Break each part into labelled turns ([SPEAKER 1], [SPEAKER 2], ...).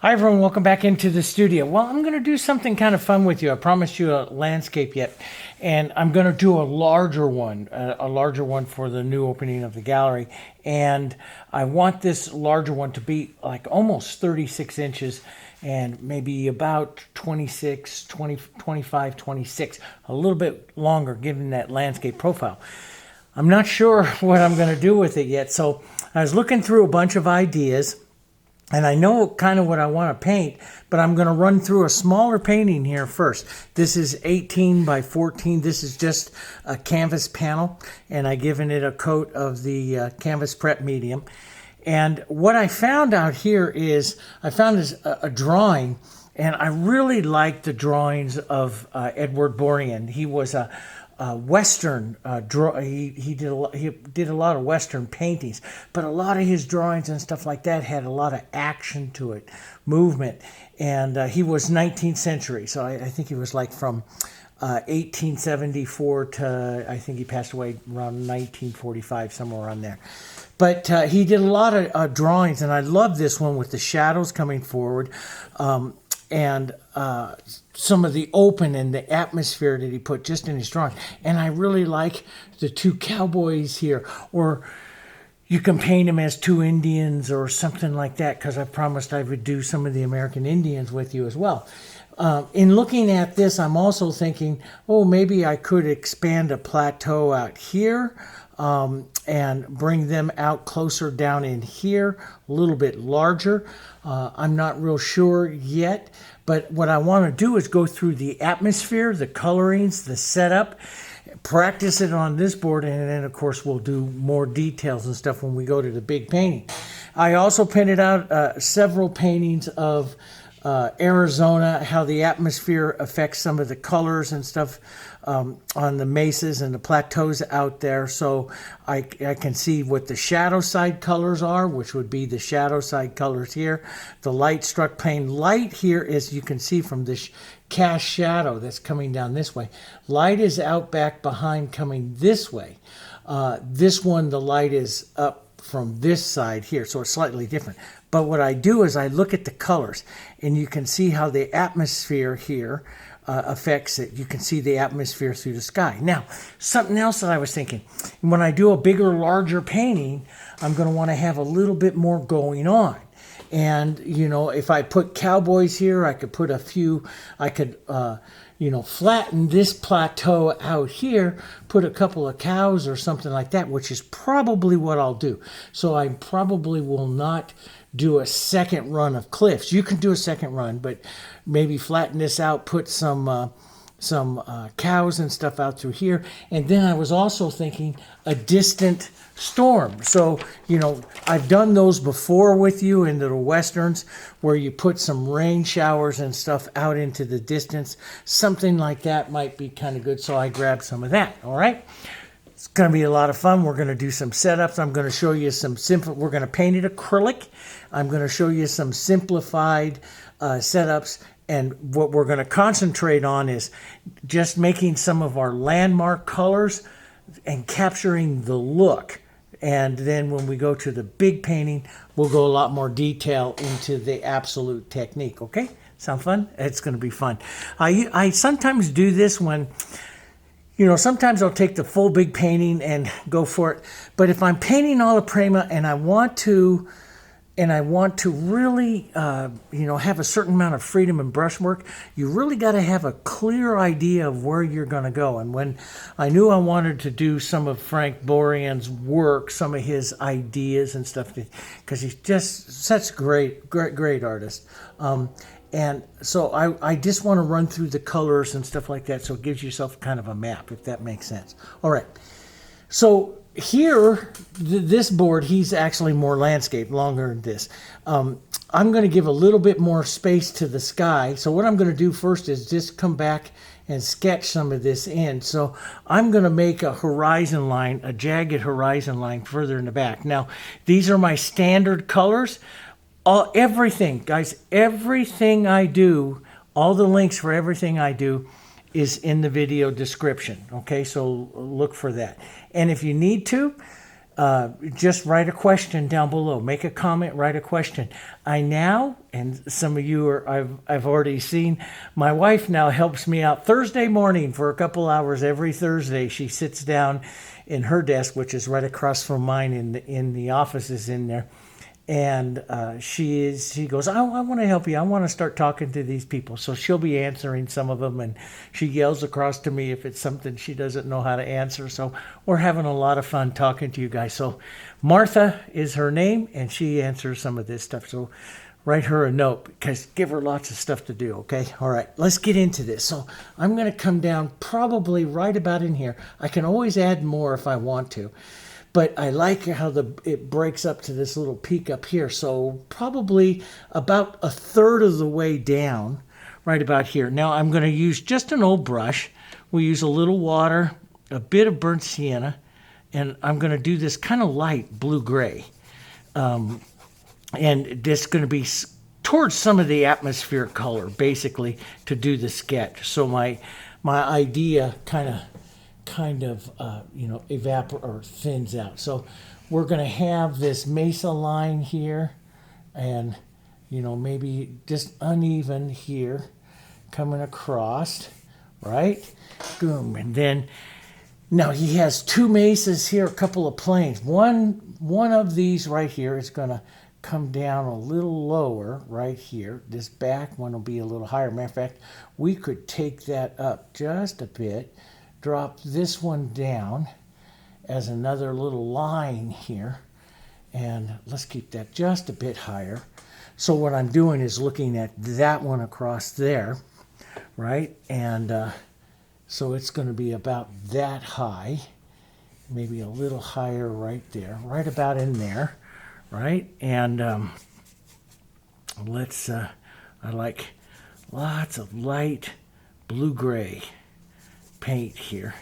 [SPEAKER 1] Hi everyone, welcome back into the studio. Well, I'm going to do something kind of fun with you. I promised you a landscape yet, and I'm going to do a larger one for the new opening of the gallery. And I want this larger one to be like almost 36 inches and maybe about 26, 20, 25, 26, a little bit longer given that landscape profile. I'm not sure what I'm going to do with it yet, so I was looking through a bunch of ideas. And I know kind of what I want to paint, but I'm going to run through a smaller painting here first. This is 18 by 14. This is just a canvas panel, and I've given it a coat of the canvas prep medium. And what I found out here is I found a drawing, and I really like the drawings of Edward Borean. He was a Western he did a lot of Western paintings, but a lot of his drawings and stuff like that had a lot of action to it, movement, and he was 19th century, so I think he was like from 1874 to I think he passed away around 1945, somewhere around there. But he did a lot of drawings, and I love this one with the shadows coming forward. And some of the open and the atmosphere that he put just in his drawing. And I really like the two cowboys here, or you can paint them as two Indians or something like that, because I promised I would do some of the American Indians with you as well. In looking at this, I'm also thinking, oh, maybe I could expand a plateau out here and bring them out closer down in here, a little bit larger. I'm not real sure yet, but what I want to do is go through the atmosphere, the colorings, the setup, practice it on this board, and then of course we'll do more details and stuff when we go to the big painting. I also painted out several paintings of Arizona, how the atmosphere affects some of the colors and stuff on the mesas and the plateaus out there. So I can see what the shadow side colors are, which would be the shadow side colors here. The light struck plane. Light here is, you can see from this cast shadow that's coming down this way. Light is out back behind coming this way. This one, the light is up from this side here, so it's slightly different. But what I do is I look at the colors, and you can see how the atmosphere here affects it. You can see the atmosphere through the sky. Now, something else that I was thinking, when I do a bigger, larger painting, I'm going to want to have a little bit more going on. And, you know, if I put cowboys here, I could put a few, I could, you know, flatten this plateau out here, put a couple of cows or something like that, which is probably what I'll do. So I probably will not do a second run of cliffs. You can do a second run, but maybe flatten this out, put some cows and stuff out through here. And then I was also thinking a distant storm. So, you know, I've done those before with you in the Westerns, where you put some rain showers and stuff out into the distance. Something like that might be kind of good. So I grabbed some of that. All right. It's going to be a lot of fun. We're going to do some setups. I'm going to show you some simple, we're going to paint it acrylic. I'm going to show you some simplified setups. And what we're going to concentrate on is just making some of our landmark colors and capturing the look. And then when we go to the big painting, we'll go a lot more detail into the absolute technique. Okay? Sound fun? It's going to be fun. I sometimes do this when, you know, sometimes I'll take the full big painting and go for it. But if I'm painting alla prima and I want to really, you know, have a certain amount of freedom in brushwork, you really got to have a clear idea of where you're going to go. And when I knew I wanted to do some of Frank Borean's work, some of his ideas and stuff, because he's just such a great artist. And so I just want to run through the colors and stuff like that, so it gives yourself kind of a map, if that makes sense. All right. So here, this board, he's actually more landscape, longer than this. I'm going to give a little bit more space to the sky. So what I'm going to do first is just come back and sketch some of this in. So I'm going to make a horizon line, a jagged horizon line further in the back. Now, these are my standard colors. Everything, guys, everything I do, all the links for everything I do is in the video description. Okay, so look for that. And if you need to, just write a question down below. Make a comment, write a question. I now, and some of you I've already seen, my wife now helps me out Thursday morning for a couple hours every Thursday. She sits down in her desk, which is right across from mine in the offices in there. And she goes, I want to help you. I want to start talking to these people. So she'll be answering some of them, and she yells across to me if it's something she doesn't know how to answer. So we're having a lot of fun talking to you guys. So Martha is her name, and she answers some of this stuff. So write her a note, because give her lots of stuff to do, okay? All right, let's get into this. So I'm going to come down probably right about in here. I can always add more if I want to. But I like how it breaks up to this little peak up here. So probably about a third of the way down, right about here. Now I'm going to use just an old brush. We use a little water, a bit of burnt sienna, and I'm going to do this kind of light blue-gray. And this going to be towards some of the atmospheric color, basically, to do the sketch. So my idea kind of evaporates or thins out. So we're going to have this mesa line here, and maybe just uneven here coming across, right? Boom. And then now he has two mesas here, a couple of planes. One of these right here is going to come down a little lower right here. This back one will be a little higher. Matter of fact, we could take that up just a bit, drop this one down as another little line here, and let's keep that just a bit higher. So what I'm doing is looking at that one across there, right? And so it's going to be about that high, maybe a little higher right there, right about in there, right? And I like lots of light blue-gray paint here.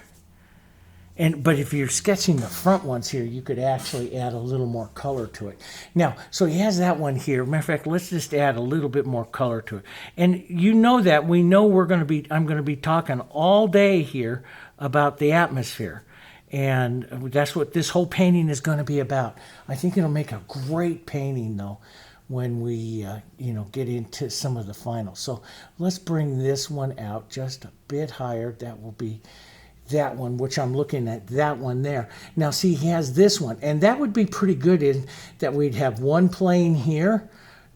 [SPEAKER 1] But if you're sketching the front ones here, you could actually add a little more color to it. Now, so he has that one here. Matter of fact, let's just add a little bit more color to it. And we know I'm going to be talking all day here about the atmosphere. And that's what this whole painting is going to be about. I think it'll make a great painting, though, when we get into some of the finals. So let's bring this one out just a bit higher. That will be that one, which I'm looking at, that one there. Now see, he has this one, and that would be pretty good in that we'd have one plane here.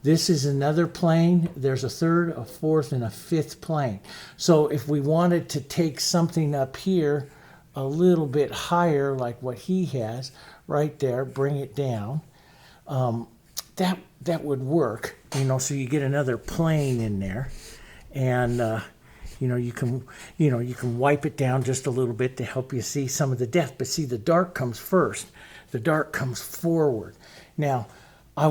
[SPEAKER 1] This is another plane. There's a third, a fourth, and a fifth plane. So if we wanted to take something up here a little bit higher, like what he has right there, bring it down, that would work, so you get another plane in there, and you can wipe it down just a little bit to help you see some of the depth. But see, the dark comes first. The dark comes forward. Now, I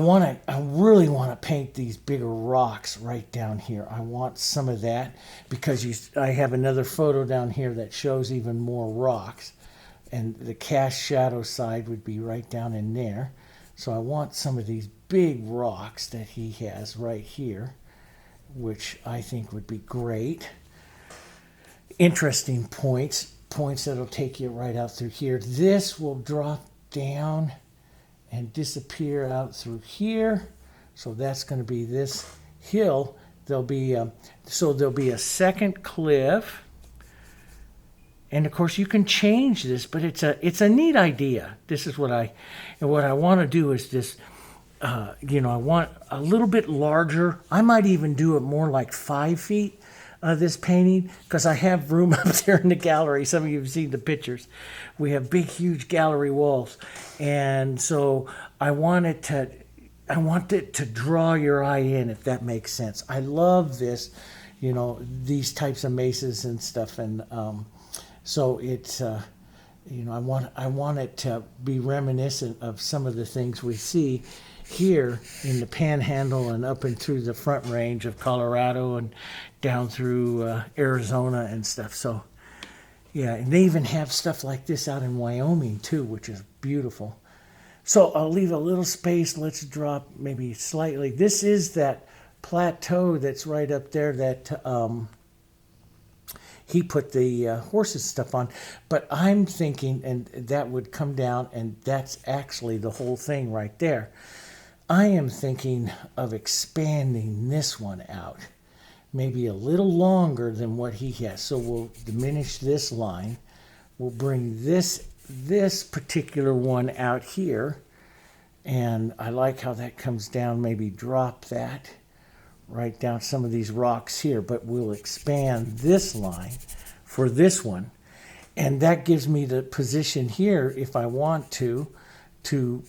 [SPEAKER 1] really want to paint these bigger rocks right down here. I want some of that because I have another photo down here that shows even more rocks, and the cast shadow side would be right down in there. So I want some of these big rocks that he has right here, which I think would be great. Interesting points that'll take you right out through here. This will drop down and disappear out through here. So that's going to be this hill. There'll be a second cliff. And of course you can change this, but it's a neat idea. This is what I want to do is this. I want a little bit larger. I might even do it more like 5 feet. This painting, because I have room up there in the gallery. Some of you have seen the pictures. We have big, huge gallery walls, and so I want it to draw your eye in, if that makes sense. I love this, these types of mesas and stuff, and so it's I want it to be reminiscent of some of the things we see here in the Panhandle and up and through the Front Range of Colorado and down through Arizona and stuff. So yeah, and they even have stuff like this out in Wyoming too, which is beautiful. So I'll leave a little space. Let's drop maybe slightly. This is that plateau that's right up there that he put the horses stuff on. But I'm thinking, and that would come down, and that's actually the whole thing right there. I am thinking of expanding this one out, maybe a little longer than what he has. So we'll diminish this line. We'll bring this particular one out here. And I like how that comes down. Maybe drop that right down some of these rocks here. But we'll expand this line for this one. And that gives me the position here, if I want to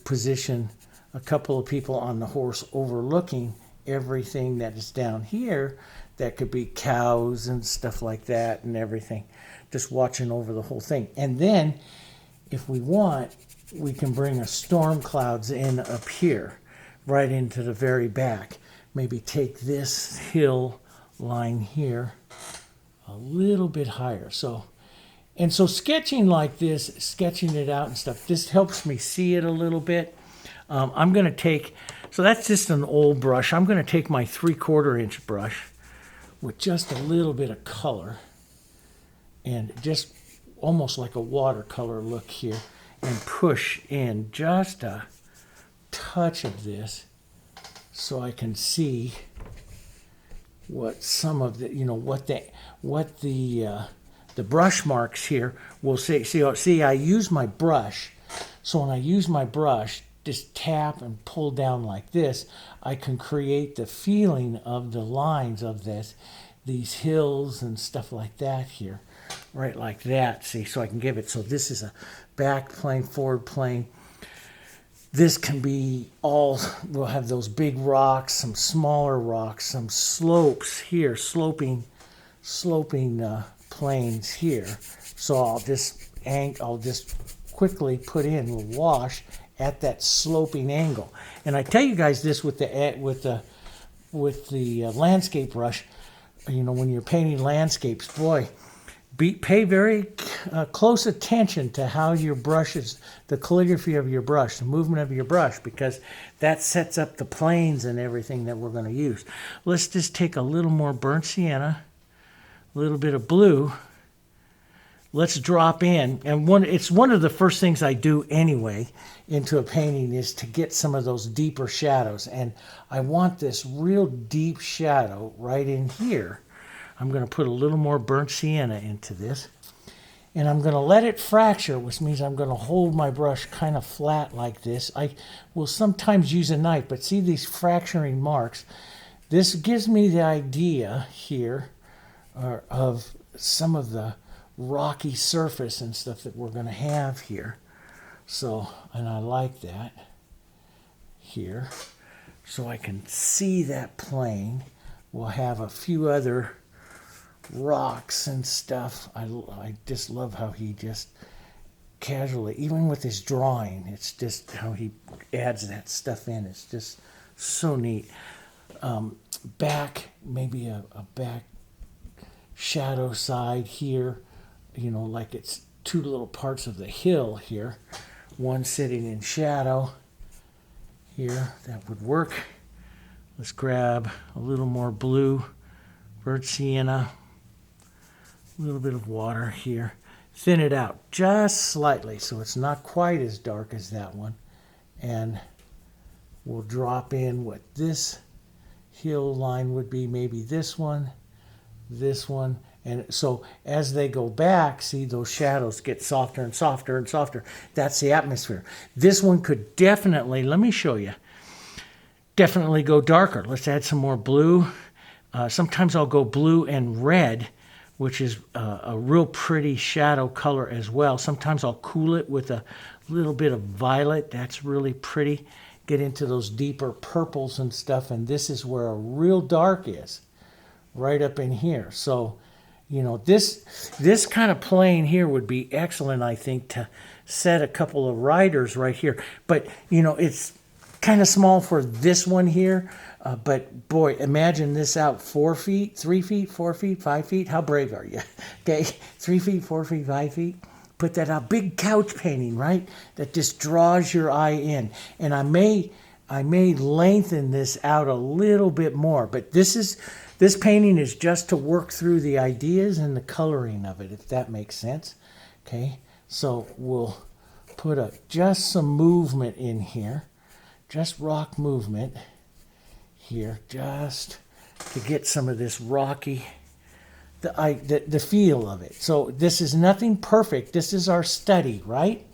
[SPEAKER 1] position a couple of people on the horse overlooking everything that is down here. That could be cows and stuff like that and everything. Just watching over the whole thing. And then, if we want, we can bring a storm clouds in up here, right into the very back. Maybe take this hill line here a little bit higher. So sketching like this, sketching it out and stuff, this helps me see it a little bit. I'm going to take, so that's just an old brush. I'm going to take my 3/4 inch brush with just a little bit of color and just almost like a watercolor look here, and push in just a touch of this so I can see what some of the, what the brush marks here will say. See, I use my brush. So when I use my brush, just tap and pull down like this, I can create the feeling of the lines of these hills and stuff like that here. Right like that, see, so I can give it, so this is a back plane, forward plane. This can be all, we'll have those big rocks, some smaller rocks, some slopes here, sloping planes here. So I'll just quickly put in a wash at that sloping angle. And I tell you guys this with the landscape brush, when you're painting landscapes, boy, pay very close attention to how your brush is, the calligraphy of your brush, the movement of your brush, because that sets up the planes and everything that we're going to use. Let's just take a little more burnt sienna, a little bit of blue. Let's drop in, and it's one of the first things I do anyway into a painting is to get some of those deeper shadows. And I want this real deep shadow right in here. I'm going to put a little more burnt sienna into this. And I'm going to let it fracture, which means I'm going to hold my brush kind of flat like this. I will sometimes use a knife, but see these fracturing marks? This gives me the idea here of some of the rocky surface and stuff that we're going to have here. So, and I like that here. So I can see that plane. We'll have a few other rocks and stuff. I just love how he just casually, even with his drawing, it's just how he adds that stuff in. It's just so neat. Back, maybe a back shadow side here, like it's two little parts of the hill here. One sitting in shadow here, that would work. Let's grab a little more blue, burnt sienna, a little bit of water here. Thin it out just slightly so it's not quite as dark as that one. And we'll drop in what this hill line would be, maybe this one. And so as they go back, see those shadows get softer and softer and softer. That's the atmosphere. This one could definitely, let me show you, definitely go darker. Let's add some more blue. Sometimes I'll go blue and red, which is a real pretty shadow color as well. Sometimes I'll cool it with a little bit of violet. That's really pretty. Get into those deeper purples and stuff, and this is where a real dark is, right up in here. So, this kind of plane here would be excellent, I think, to set a couple of riders right here. But, it's kind of small for this one here. But boy, imagine this out 4 feet, 3 feet, 4 feet, 5 feet. How brave are you? Okay, 3 feet, 4 feet, 5 feet. Put that out. Big couch painting, right? That just draws your eye in. And I may lengthen this out a little bit more. But this is This painting is just to work through the ideas and the coloring of it, if that makes sense. Okay, so we'll put just some movement in here, just rock movement here, just to get some of this rocky, the feel of it. So this is nothing perfect. This is our study, right?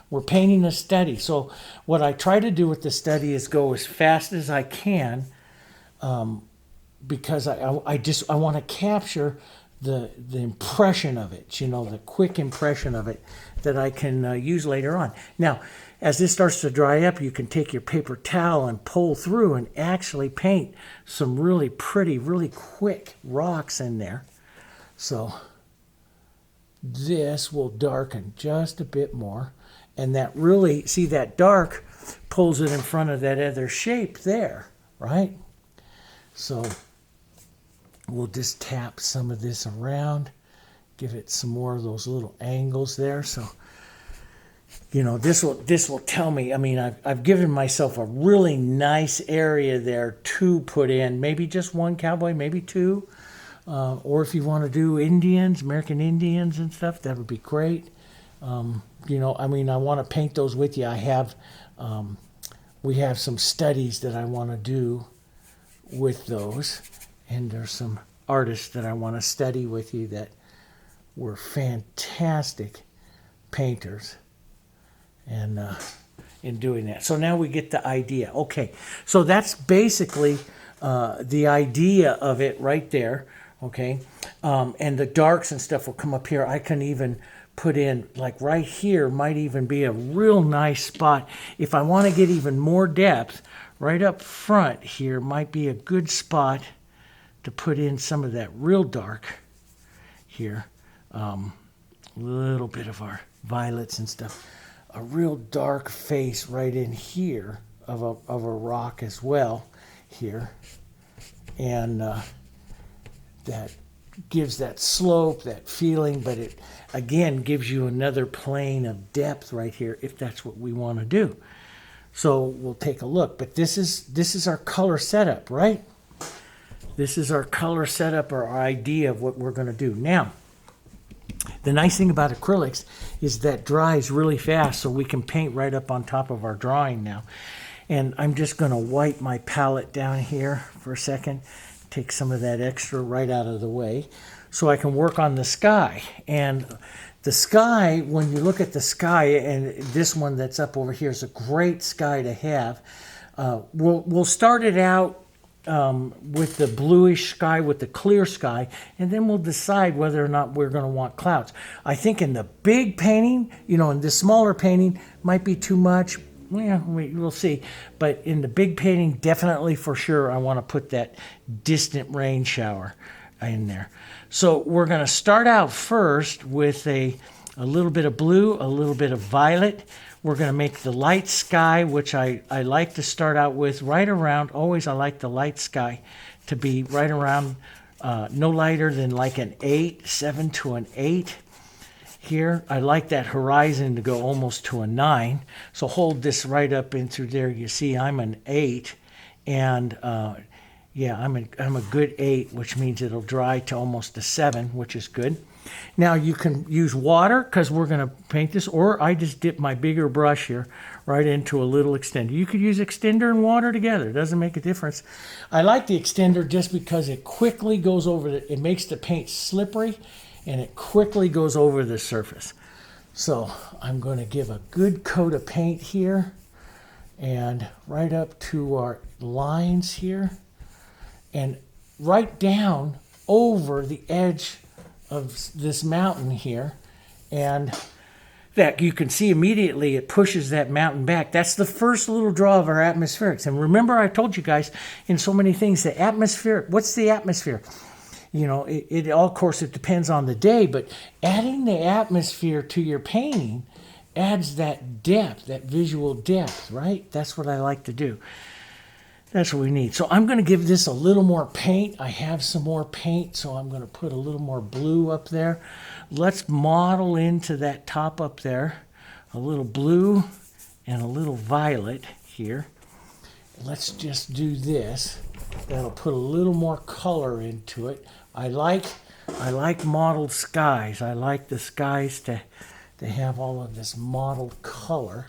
[SPEAKER 1] We're painting a study. So what I try to do with the study is go as fast as I can, because I want to capture the impression of it, you know, the quick impression of it that I can use later on. Now, as this starts to dry up, you can take your paper towel and pull through and actually paint some really pretty, really quick rocks in there. So this will darken just a bit more. And that really, see, that dark pulls it in front of that other shape there, right? So we'll just tap some of this around, give it some more of those little angles there. So, you know, this will tell me, I mean, I've given myself a really nice area there to put in, maybe just one cowboy, maybe two. Or if you want to do Indians, American Indians and stuff, that would be great. You know, I mean, I want to paint those with you. I have, we have some studies that I want to do with those. And there's some artists that I want to study with you that were fantastic painters and in doing that. So now we get the idea. Okay, so that's basically the idea of it right there. Okay, and the darks and stuff will come up here. I can even put in, like right here might even be a real nice spot. If I want to get even more depth, right up front here might be a good spot to put in some of that real dark here. Little bit of our violets and stuff. A real dark face right in here of a rock as well here. And that gives that slope, that feeling, but it again gives you another plane of depth right here if that's what we want to do. So we'll take a look. But this is our color setup, right? This is our color setup, our idea of what we're going to do. Now, the nice thing about acrylics is that dries really fast, so we can paint right up on top of our drawing now. And I'm just going to wipe my palette down here for a second, take some of that extra right out of the way, so I can work on the sky. And the sky, when you look at the sky, and this one that's up over here is a great sky to have. We'll start it out with the bluish sky, with the clear sky, and then we'll decide whether or not we're going to want clouds. I think in the big painting, you know, in the smaller painting might be too much. Yeah, we'll see. But in the big painting, definitely for sure, I want to put that distant rain shower in there. So we're going to start out first with a little bit of blue, a little bit of violet. We're going to make the light sky, which I like to start out with right around, always I like the light sky to be right around no lighter than like an 8, 7 to an 8. Here, I like that horizon to go almost to a 9. So hold this right up in through there. You see I'm an 8. And yeah, I'm a good 8, which means it'll dry to almost a 7, which is good. Now you can use water because we're going to paint this, or I just dip my bigger brush here right into a little extender. You could use extender and water together. It doesn't make a difference. I like the extender just because it quickly goes over, it makes the paint slippery, and it quickly goes over the surface. So I'm going to give a good coat of paint here and right up to our lines here and right down over the edge of this mountain here. And that you can see immediately it pushes that mountain back. That's the first little draw of our atmospherics. And remember, I told you guys in so many things, the atmospheric, what's the atmosphere? You know, it of course, it depends on the day, but adding the atmosphere to your painting adds that depth, that visual depth, right? That's what I like to do. That's what we need. So I'm going to give this a little more paint. I have some more paint, so I'm going to put a little more blue up there. Let's model into that top up there a little blue and a little violet here. Let's just do this. That'll put a little more color into it. I like mottled skies. I like the skies to have all of this mottled color.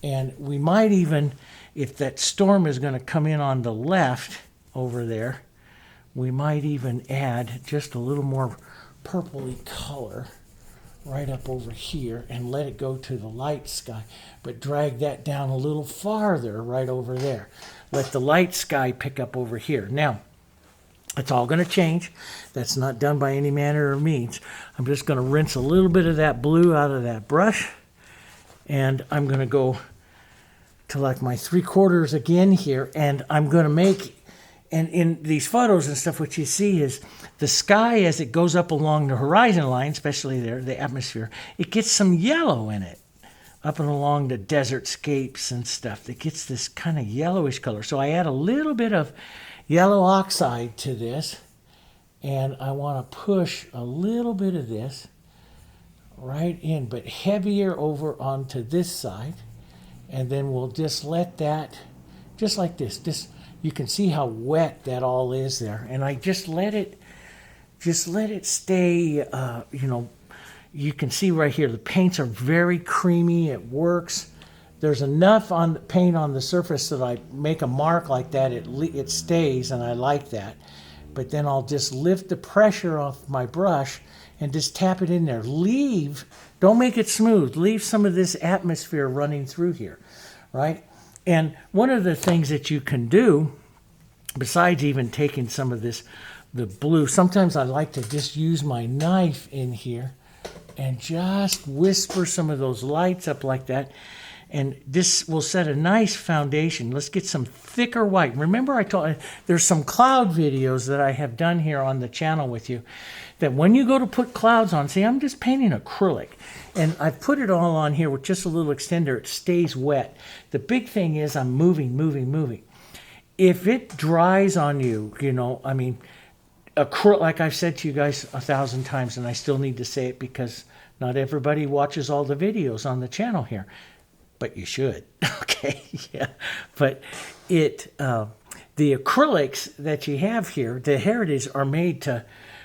[SPEAKER 1] And we might even, if that storm is going to come in on the left over there, we might even add just a little more purpley color right up over here and let it go to the light sky, but drag that down a little farther right over there. Let the light sky pick up over here. Now, it's all going to change. That's not done by any manner of means. I'm just going to rinse a little bit of that blue out of that brush, and I'm going to go to like my 3/4 again here, and I'm going to make, and in these photos and stuff, what you see is the sky as it goes up along the horizon line, especially there, the atmosphere, it gets some yellow in it. Up and along the desert scapes and stuff, it gets this kind of yellowish color. So I add a little bit of yellow oxide to this, and I want to push a little bit of this right in, but heavier over onto this side. And then we'll just let that, just like this, you can see how wet that all is there. And I just let it stay, you know, you can see right here, the paints are very creamy, it works. There's enough on the paint on the surface that I make a mark like that, it stays, and I like that. But then I'll just lift the pressure off my brush and just tap it in there. Don't make it smooth, leave some of this atmosphere running through here, right? And one of the things that you can do, besides even taking some of this, the blue, sometimes I like to just use my knife in here and just whisper some of those lights up like that. And this will set a nice foundation. Let's get some thicker white. Remember I told you, there's some cloud videos that I have done here on the channel with you, that when you go to put clouds on, see, I'm just painting acrylic. And I've put it all on here with just a little extender. It stays wet. The big thing is I'm moving. If it dries on you, you know, I mean, acrylic, like I've said to you guys 1,000 times, and I still need to say it because not everybody watches all the videos on the channel here. But you should, okay? Yeah. But the acrylics that you have here, the Heritage, are made to,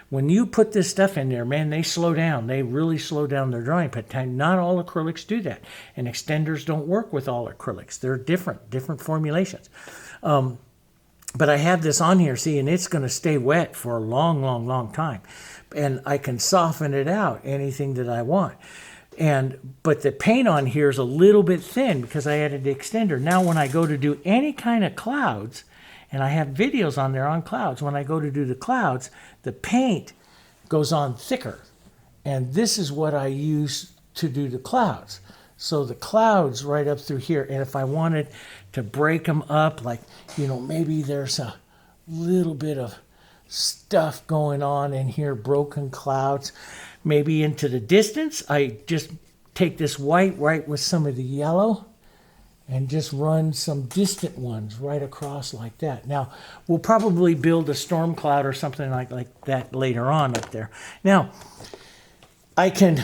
[SPEAKER 1] when you put this stuff in there, man, they slow down. They really slow down their drying. But not all acrylics do that. And extenders don't work with all acrylics. They're different formulations. But I have this on here, see, and it's going to stay wet for a long time. And I can soften it out, anything that I want. But the paint on here is a little bit thin because I added the extender. Now when I go to do any kind of clouds, and I have videos on there on clouds, when I go to do the clouds, the paint goes on thicker. And this is what I use to do the clouds. So the clouds right up through here, and if I wanted to break them up, like, you know, maybe there's a little bit of stuff going on in here, broken clouds, maybe into the distance, I just take this white right with some of the yellow and just run some distant ones right across like that. Now, we'll probably build a storm cloud or something like that later on up there. Now, I can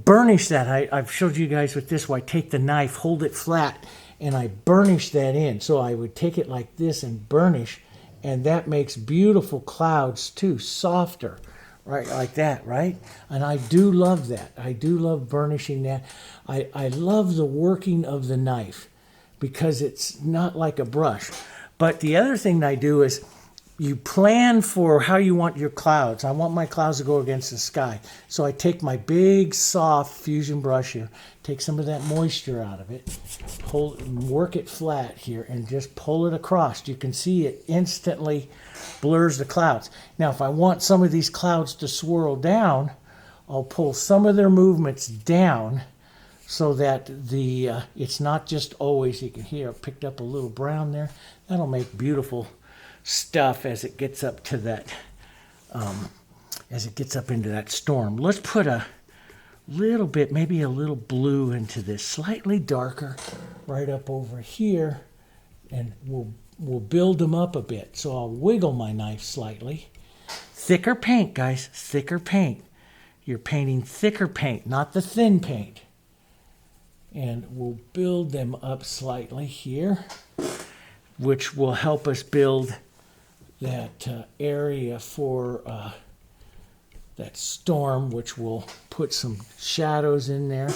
[SPEAKER 1] burnish that. I've showed you guys with this, where I take the knife, hold it flat, and I burnish that in. So I would take it like this and burnish, and that makes beautiful clouds too, softer. Right, like that, right? And I do love that. I do love burnishing that. I love the working of the knife because it's not like a brush. But the other thing I do is you plan for how you want your clouds. I want my clouds to go against the sky. So I take my big, soft fusion brush here, take some of that moisture out of it, work it flat here, and just pull it across. You can see it instantly blurs the clouds. Now, if I want some of these clouds to swirl down, I'll pull some of their movements down so that it's not just always, you can hear I picked up a little brown there. That'll make beautiful stuff as it gets up to that, as it gets up into that storm. Let's put a little bit, maybe a little blue into this, slightly darker, right up over here, and we'll build them up a bit. So I'll wiggle my knife slightly. Thicker paint, guys, thicker paint. You're painting thicker paint, not the thin paint. And we'll build them up slightly here. which will help us build that area for that storm, which will put some shadows in there,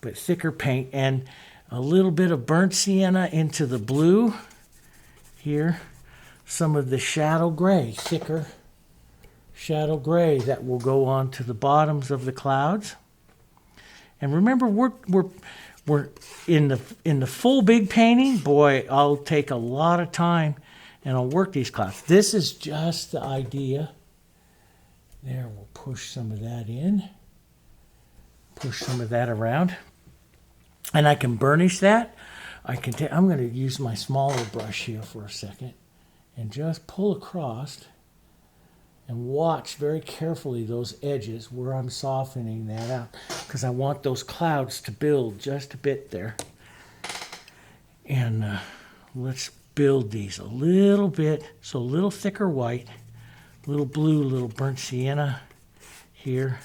[SPEAKER 1] but thicker paint, and a little bit of burnt sienna into the blue here, some of the shadow gray, thicker shadow gray that will go on to the bottoms of the clouds. And remember, we're in the full big painting. Boy, I'll take a lot of time and I'll work these clouds. This is just the idea. There, we'll push some of that in, push some of that around, and I can burnish that. I'm going to use my smaller brush here for a second and just pull across and watch very carefully those edges where I'm softening that out, because I want those clouds to build just a bit there. And let's build these a little bit, so a little thicker white, little blue, little burnt sienna here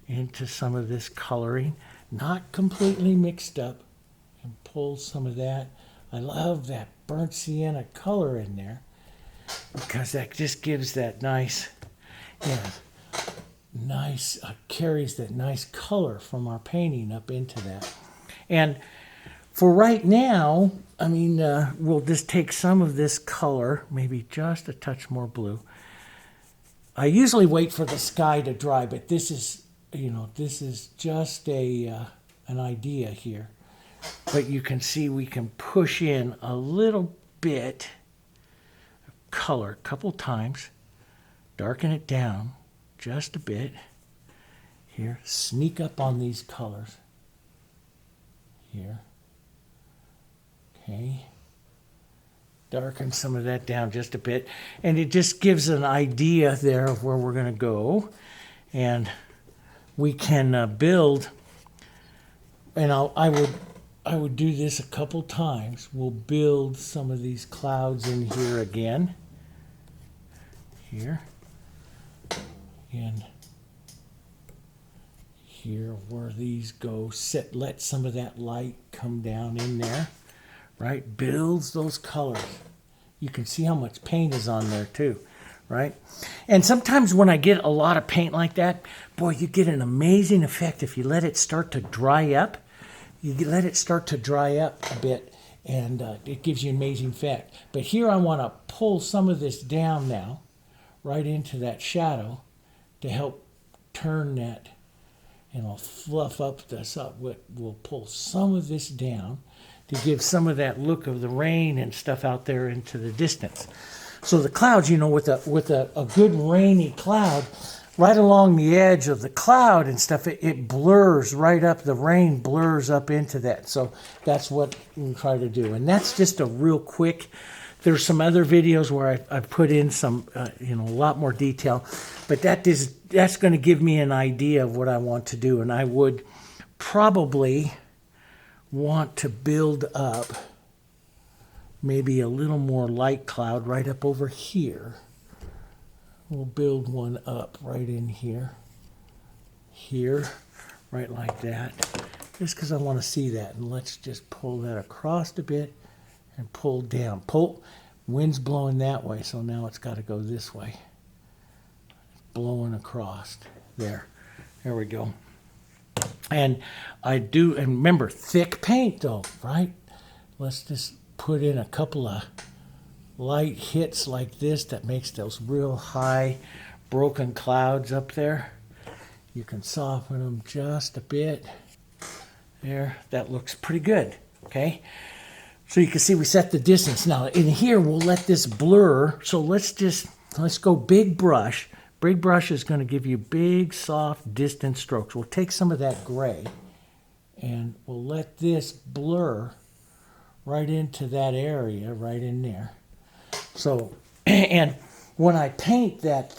[SPEAKER 1] into some of this coloring, not completely mixed up, and pull some of that. I love that burnt sienna color in there because that just gives that nice, carries that nice color from our painting up into that. And for right now, I mean, we'll just take some of this color, maybe just a touch more blue. I usually wait for the sky to dry, but this is, this is just an idea here. But you can see we can push in a little bit of color a couple times, darken it down just a bit. Here, sneak up on these colors. Here. Okay. Darken some of that down just a bit, and it just gives an idea there of where we're going to go, and we can build. And I would do this a couple times. We'll build some of these clouds in here again, here, and here where these go. Let some of that light come down in there. Right, builds those colors. You can see how much paint is on there too, right? And sometimes when I get a lot of paint like that, boy, you get an amazing effect if you let it start to dry up. You let it start to dry up a bit, and it gives you an amazing effect. But here I want to pull some of this down now, right into that shadow, to help turn that, and I'll fluff up this up. We'll pull some of this down to give some of that look of the rain and stuff out there into the distance. So the clouds, with a good rainy cloud, right along the edge of the cloud and stuff, it blurs right up, the rain blurs up into that. So that's what we try to do. And that's just a real quick, there's some other videos where I've put in some, a lot more detail, but that's going to give me an idea of what I want to do. And I would probably want to build up maybe a little more light cloud right up over here. We'll build one up right in here, right like that, just because I want to see that. And let's just pull that across a bit and pull down. Wind's blowing that way, so now it's got to go this way. Blowing across. There we go. And and remember, thick paint though, right? Let's just put in a couple of light hits like this that makes those real high broken clouds up there. You can soften them just a bit. There, that looks pretty good, okay? So you can see we set the distance. Now in here, we'll let this blur. So let's go big brush. Big brush is going to give you big, soft, distant strokes. We'll take some of that gray and we'll let this blur right into that area, right in there. So, and when I paint that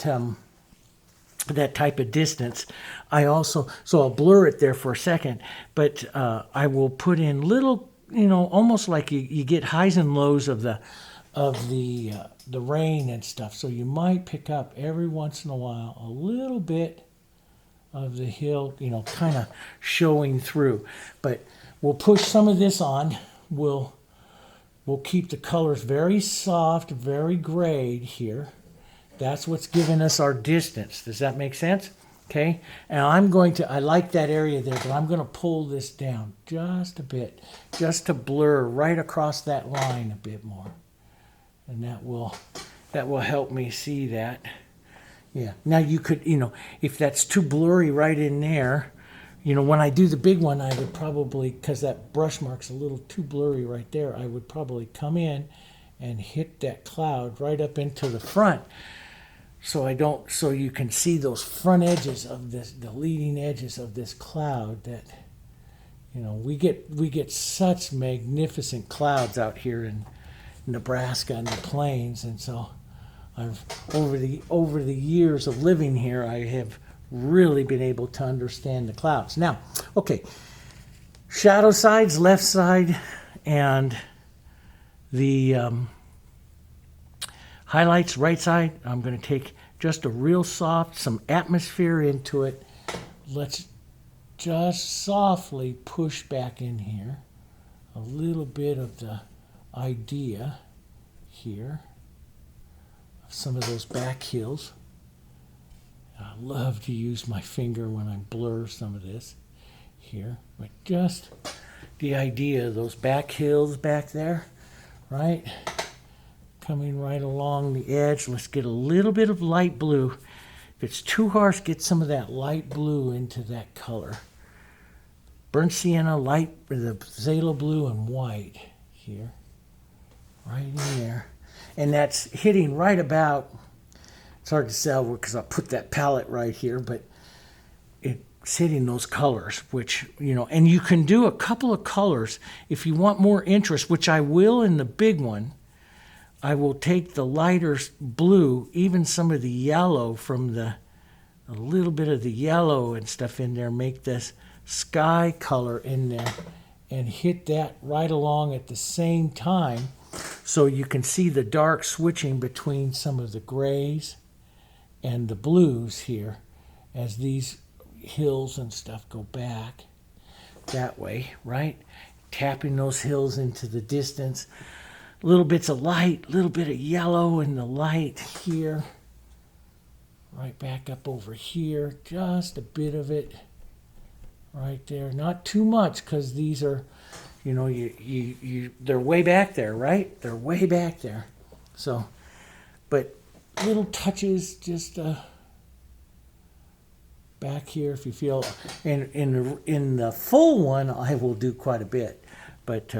[SPEAKER 1] type of distance, so I'll blur it there for a second, but I will put in little, almost like you get highs and lows of the rain and stuff. So you might pick up every once in a while a little bit of the hill, kind of showing through. But we'll push some of this on. we'll keep the colors very soft, very grayed here. That's what's giving us our distance. Does that make sense? Okay, and I like that area there, but I'm going to pull this down just a bit, just to blur right across that line a bit more. And that will help me see that. Yeah, now you could, if that's too blurry right in there, when I do the big one, I would probably, because that brush mark's a little too blurry right there, I would probably come in and hit that cloud right up into the front. So you can see those front edges of this, the leading edges of this cloud that, we get such magnificent clouds out here in Nebraska and the plains. And so I've, over the years of living here, I have really been able to understand the clouds. Now, okay, shadow sides, left side, and the highlights, right side. I'm going to take just a real soft, some atmosphere into it. Let's just softly push back in here a little bit of the idea here of some of those back hills. I love to use my finger when I blur some of this here, but just the idea of those back hills back there, right? Coming right along the edge. Let's get a little bit of light blue. If it's too harsh, get some of that light blue into that color. Burnt sienna, the phthalo blue and white here. Right in there. And that's hitting right about, it's hard to tell because I put that palette right here, but it's hitting those colors, which, and you can do a couple of colors if you want more interest, which I will in the big one. I will take the lighter blue, even some of the yellow from a little bit of the yellow and stuff in there, make this sky color in there and hit that right along at the same time so you can see the dark switching between some of the grays and the blues here as these hills and stuff go back that way, right? Tapping those hills into the distance. Little bits of light, little bit of yellow in the light here. Right back up over here, just a bit of it right there. Not too much because these are, they're way back there, right? They're way back there. So, but little touches just back here if you feel. In the full one, I will do quite a bit. But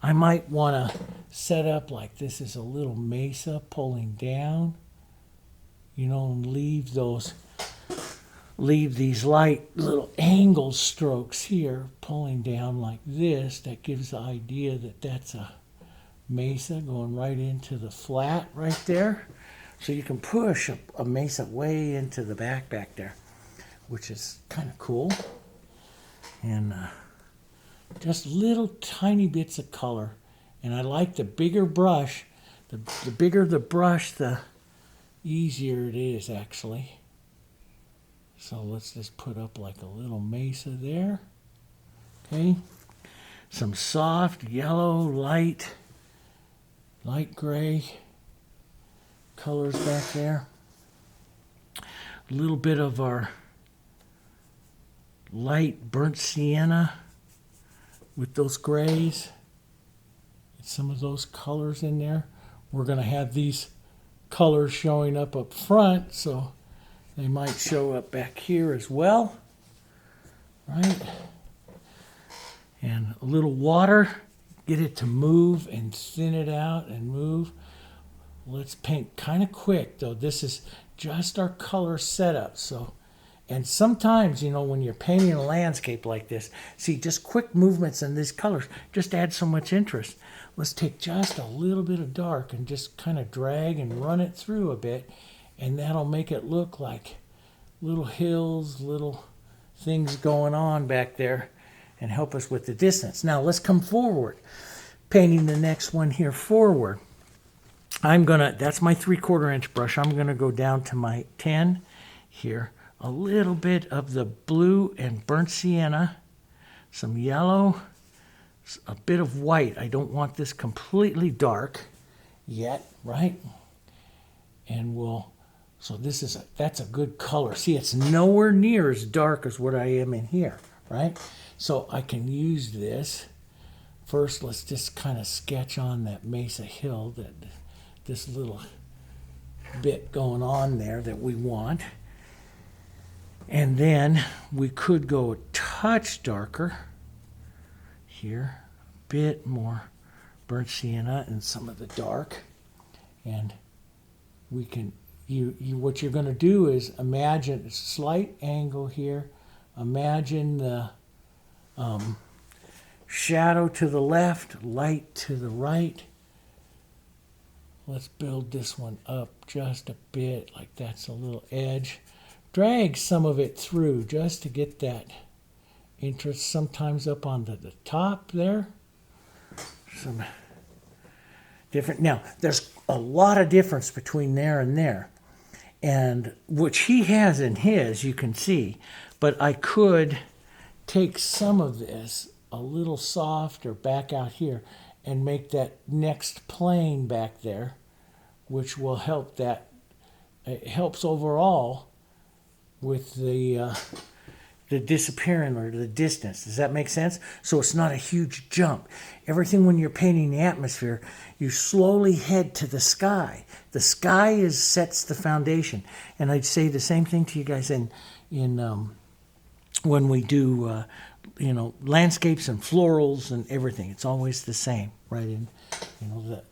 [SPEAKER 1] I might want to set up like this is a little mesa pulling down, and leave these light little angle strokes here pulling down like this. That gives the idea that that's a mesa going right into the flat right there. So you can push a mesa way into the back there, which is kind of cool. And just little tiny bits of color. And I like the bigger brush. The bigger the brush, the easier it is actually. So let's just put up like a little mesa there. Okay. Some soft yellow, light gray colors back there. A little bit of our light burnt sienna with those grays. Some of those colors in there. We're going to have these colors showing up front, so they might show up back here as well. Right? And a little water, get it to move and thin it out and move. Let's paint kind of quick, though. This is just our color setup. So, and sometimes, when you're painting a landscape like this, see, just quick movements in these colors just add so much interest. Let's take just a little bit of dark and just kind of drag and run it through a bit, and that'll make it look like little hills, little things going on back there, and help us with the distance. Now let's come forward. Painting the next one here forward. That's my 3/4 inch brush. I'm gonna go down to my 10 here. A little bit of the blue and burnt sienna, some yellow, a bit of white. I don't want this completely dark yet, right? And so that's a good color. See, it's nowhere near as dark as what I am in here, right? So I can use this. First, let's just kind of sketch on that Mesa Hill, this little bit going on there that we want. And then we could go a touch darker here, a bit more burnt sienna and some of the dark. And we can, what you're going to do is imagine a slight angle here. Imagine the shadow to the left, light to the right. Let's build this one up just a bit, like that's a little edge. Drag some of it through just to get that interest, sometimes up onto the top there. Some different. Now, there's a lot of difference between there and there, and which he has in his, you can see, but I could take some of this a little softer back out here and make that next plane back there, which will help that. It helps overall with the disappearing or the distance. Does that make sense? So it's not a huge jump. Everything when you're painting the atmosphere, you slowly head to the sky. The sky sets the foundation. And I'd say the same thing to you guys in when we do landscapes and florals and everything. It's always the same, right? And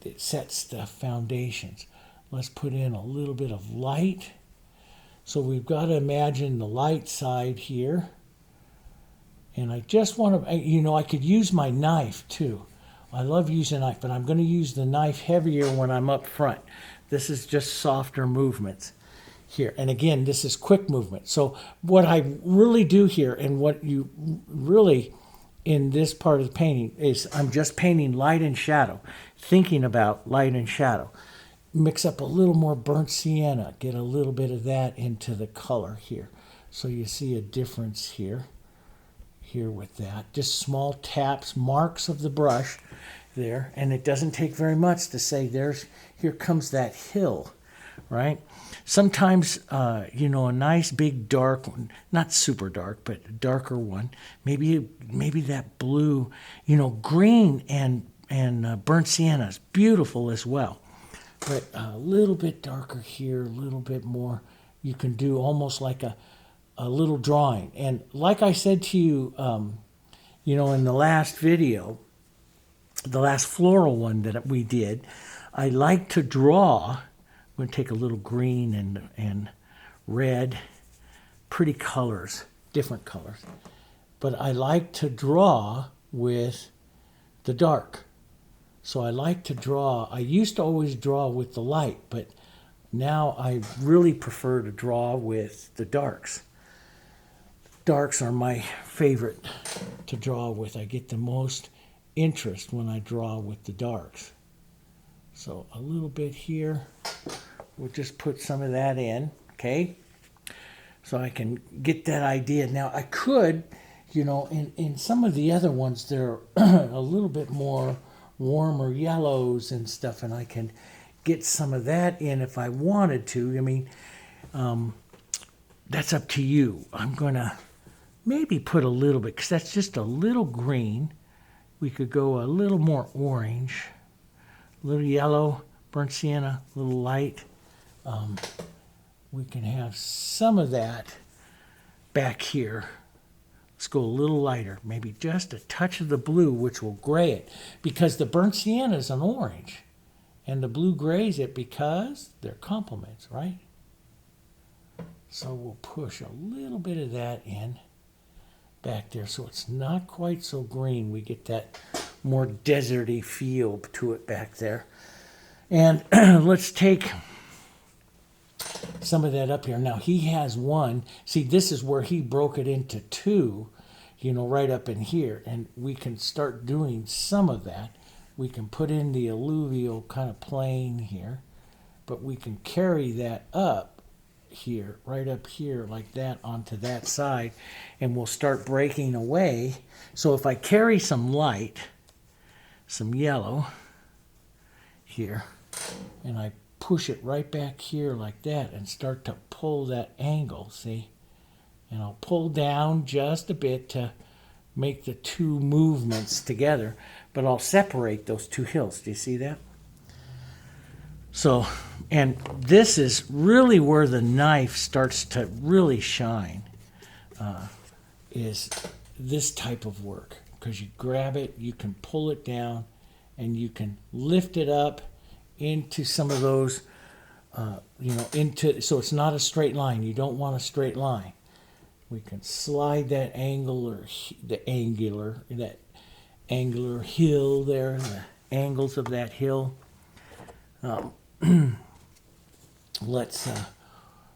[SPEAKER 1] it sets the foundations. Let's put in a little bit of light. So we've got to imagine the light side here. And I just want to, I could use my knife too. I love using a knife, but I'm going to use the knife heavier when I'm up front. This is just softer movements here. And again, this is quick movement. So what I really do here, and what you really in this part of the painting, is I'm just painting light and shadow, thinking about light and shadow. Mix up a little more burnt sienna, get a little bit of that into the color here. So you see a difference here with that. Just small taps, marks of the brush there. And it doesn't take very much to say here comes that hill, right? Sometimes, a nice big dark one, not super dark, but a darker one. Maybe that blue, green and burnt sienna is beautiful as well. But a little bit darker here, a little bit more. You can do almost like a little drawing. And like I said to you, in the last video, the last floral one that we did, I like to draw. I'm going to take a little green and red, pretty colors, different colors. But I like to draw with the dark. So I like to draw. I used to always draw with the light, but now I really prefer to draw with the darks. Darks are my favorite to draw with. I get the most interest when I draw with the darks. So a little bit here. We'll just put some of that in, okay? So I can get that idea. Now I could, in some of the other ones, they're a little bit more warmer yellows and stuff, and I can get some of that in if I wanted to. That's up to you. I'm going to maybe put a little bit, because that's just a little green. We could go a little more orange, a little yellow, burnt sienna, a little light. We can have some of that back here. Let's go a little lighter, maybe just a touch of the blue, which will gray it, because the burnt sienna is an orange, and the blue grays it because they're complements, right? So we'll push a little bit of that in back there, so it's not quite so green. We get that more deserty feel to it back there. And let's take some of that up here. Now he has one. See, this is where he broke it into two, right up in here. And we can start doing some of that. We can put in the alluvial kind of plane here, but we can carry that up here, right up here like that onto that side, and we'll start breaking away. So if I carry some light, some yellow here, and I push it right back here like that and start to pull that angle, see? And I'll pull down just a bit to make the two movements together, but I'll separate those two hills. Do you see that? So, and this is really where the knife starts to really shine, is this type of work. Because you grab it, you can pull it down, and you can lift it up into some of those, so it's not a straight line. You don't want a straight line. We can slide that that angular hill there, the angles of that hill. I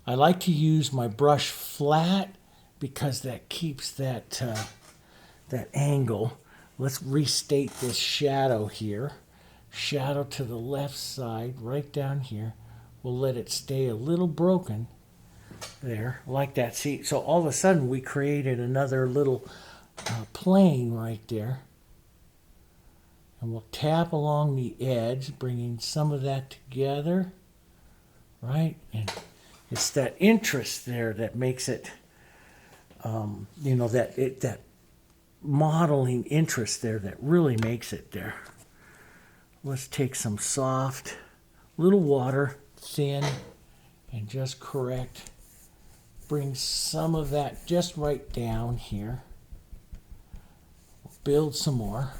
[SPEAKER 1] like to use my brush flat because that keeps that angle. Let's restate this shadow here. Shadow to the left side, right down here. We'll let it stay a little broken there, like that. See, so all of a sudden we created another little plane right there. And we'll tap along the edge, bringing some of that together, right? And it's that interest there that makes it, that modeling interest there that really makes it there. Let's take some soft, little water, thin, and just correct. Bring some of that just right down here. Build some more.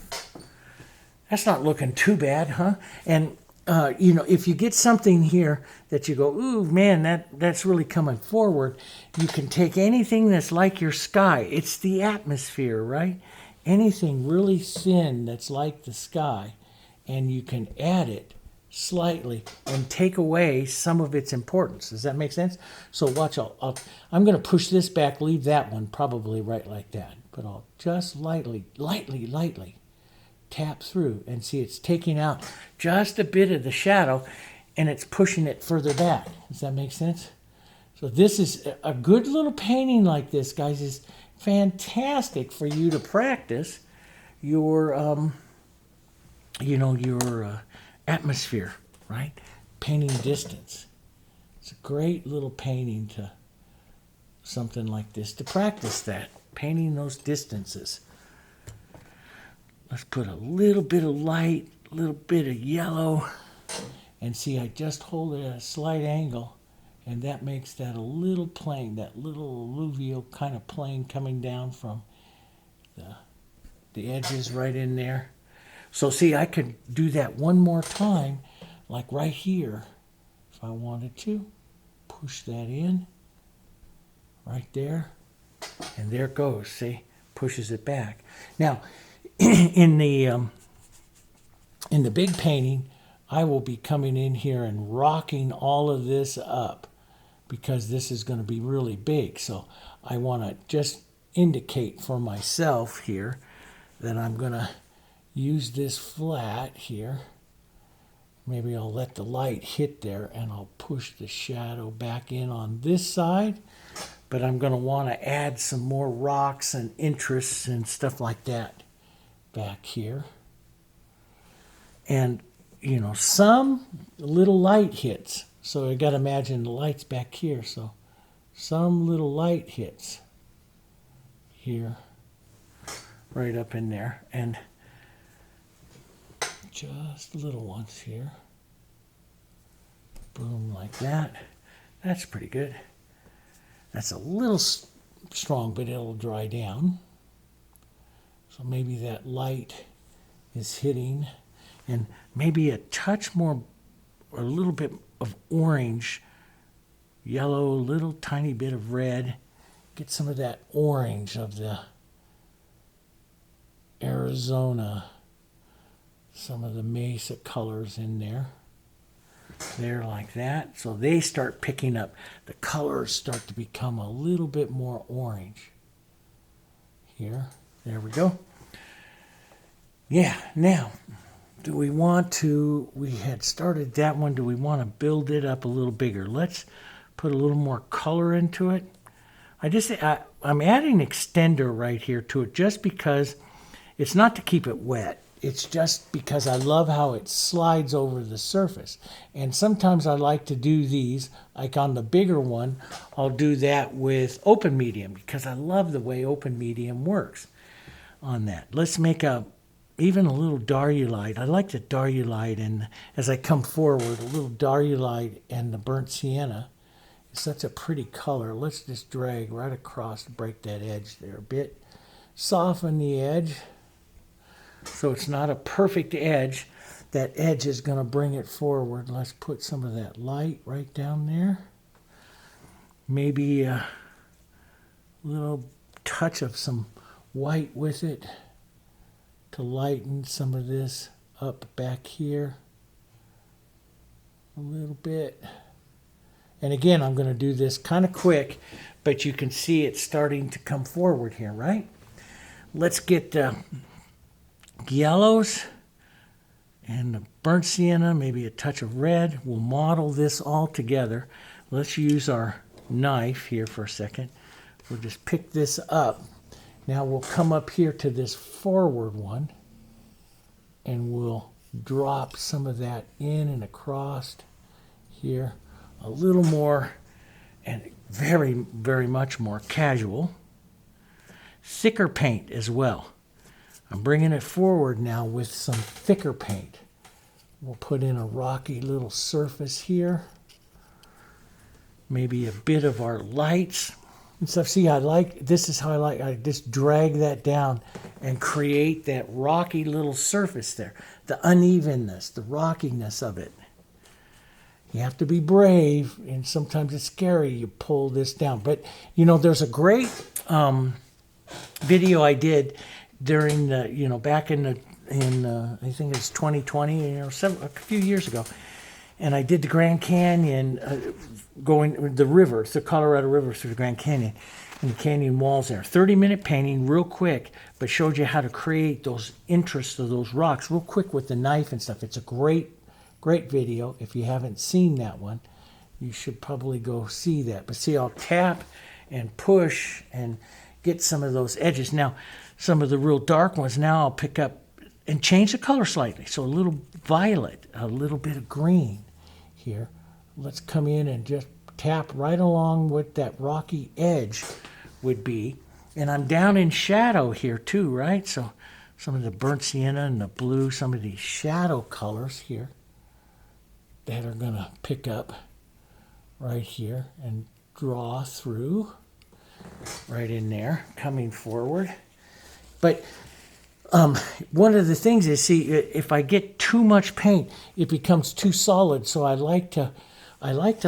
[SPEAKER 1] That's not looking too bad, huh? And, if you get something here that you go, ooh, man, that's really coming forward, you can take anything that's like your sky. It's the atmosphere, right? Anything really thin that's like the sky, and you can add it slightly and take away some of its importance. Does that make sense? So watch, I'm going to push this back, leave that one probably right like that, but I'll just lightly tap through and see it's taking out just a bit of the shadow and it's pushing it further back. Does that make sense? So this is a good little painting like this, guys, is fantastic for you to practice your, atmosphere, right? Painting distance. It's a great little painting to something like this, to practice that, painting those distances. Let's put a little bit of light, a little bit of yellow, and see, I just hold it at a slight angle, and that makes that a little plane, that little alluvial kind of plane coming down from the edges right in there. So see, I could do that one more time, like right here, if I wanted to. Push that in, right there, and there it goes, see? Pushes it back. Now, in the big painting, I will be coming in here and rocking all of this up because this is going to be really big. So I want to just indicate for myself here that I'm going to use this flat here. Maybe I'll let the light hit there and I'll push the shadow back in on this side. But I'm going to want to add some more rocks and interests and stuff like that back here. And, some little light hits. So I got to imagine the light's back here. So some little light hits here, right up in there. And just little ones here. Boom, like that. That's pretty good. That's a little strong, but it'll dry down. So maybe that light is hitting, and maybe a touch more, or a little bit of orange, yellow, little tiny bit of red. Get some of that orange of the Arizona, some of the mesa colors in there. There, like that. So they start picking up, the colors start to become a little bit more orange. Here, there we go. Yeah, now, do we want to, we had started that one, do we want to build it up a little bigger? Let's put a little more color into it. I'm adding extender right here to it just because it's not to keep it wet. it's just because I love how it slides over the surface. And sometimes I like to do these, like on the bigger one, I'll do that with open medium because I love the way open medium works on that. Let's make even a little Diarylide. I like the Diarylide, and as I come forward, a little Diarylide and the burnt sienna is such a pretty color. Let's just drag right across to break that edge there a bit. Soften the edge so it's not a perfect edge. That edge is going to bring it forward. Let's put some of that light right down there. Maybe a little touch of some white with it to lighten some of this up back here a little bit. And again, I'm going to do this kind of quick, but you can see it starting to come forward here, right? Let's get yellows and the burnt sienna, maybe a touch of red. We'll model this all together. Let's use our knife here for a second. We'll just pick this up. Now we'll come up here to this forward one and we'll drop some of that in and across here. A little more, and very, very much more casual. Thicker paint as well. I'm bringing it forward now with some thicker paint. We'll put in a rocky little surface here. Maybe a bit of our lights and stuff. See, this is how I just drag that down and create that rocky little surface there. The unevenness, the rockiness of it. You have to be brave, and sometimes it's scary. You pull this down. But, you know, there's a great video I did during the, back in I think it's 2020, a few years ago. And I did the Grand Canyon, going the river, the Colorado River through the Grand Canyon, and the canyon walls there. 30-minute painting, real quick, but showed you how to create those interests of those rocks real quick with the knife and stuff. It's a great video. If you haven't seen that one, you should probably go see that. But see, I'll tap and push and get some of those edges. Now, some of the real dark ones, now I'll pick up and change the color slightly. So a little violet, a little bit of green here. Let's come in and just tap right along what that rocky edge would be. And I'm down in shadow here too, right? So some of the burnt sienna and the blue, some of these shadow colors here that are going to pick up right here and draw through right in there, coming forward. But one of the things is, see, if I get too much paint, it becomes too solid. So I like to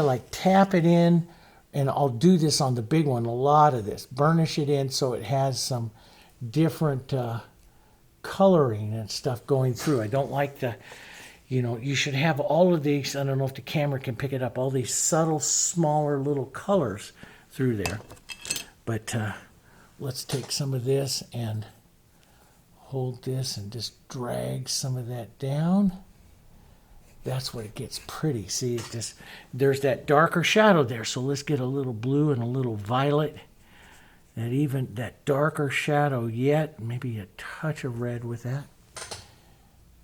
[SPEAKER 1] like tap it in, and I'll do this on the big one, a lot of this. Burnish it in so it has some different coloring and stuff going through. I don't like the, you should have all of these, I don't know if the camera can pick it up, all these subtle, smaller little colors through there. But let's take some of this and hold this and just drag some of that down. That's what it gets pretty. See, there's that darker shadow there. So let's get a little blue and a little violet. And even that darker shadow yet, maybe a touch of red with that.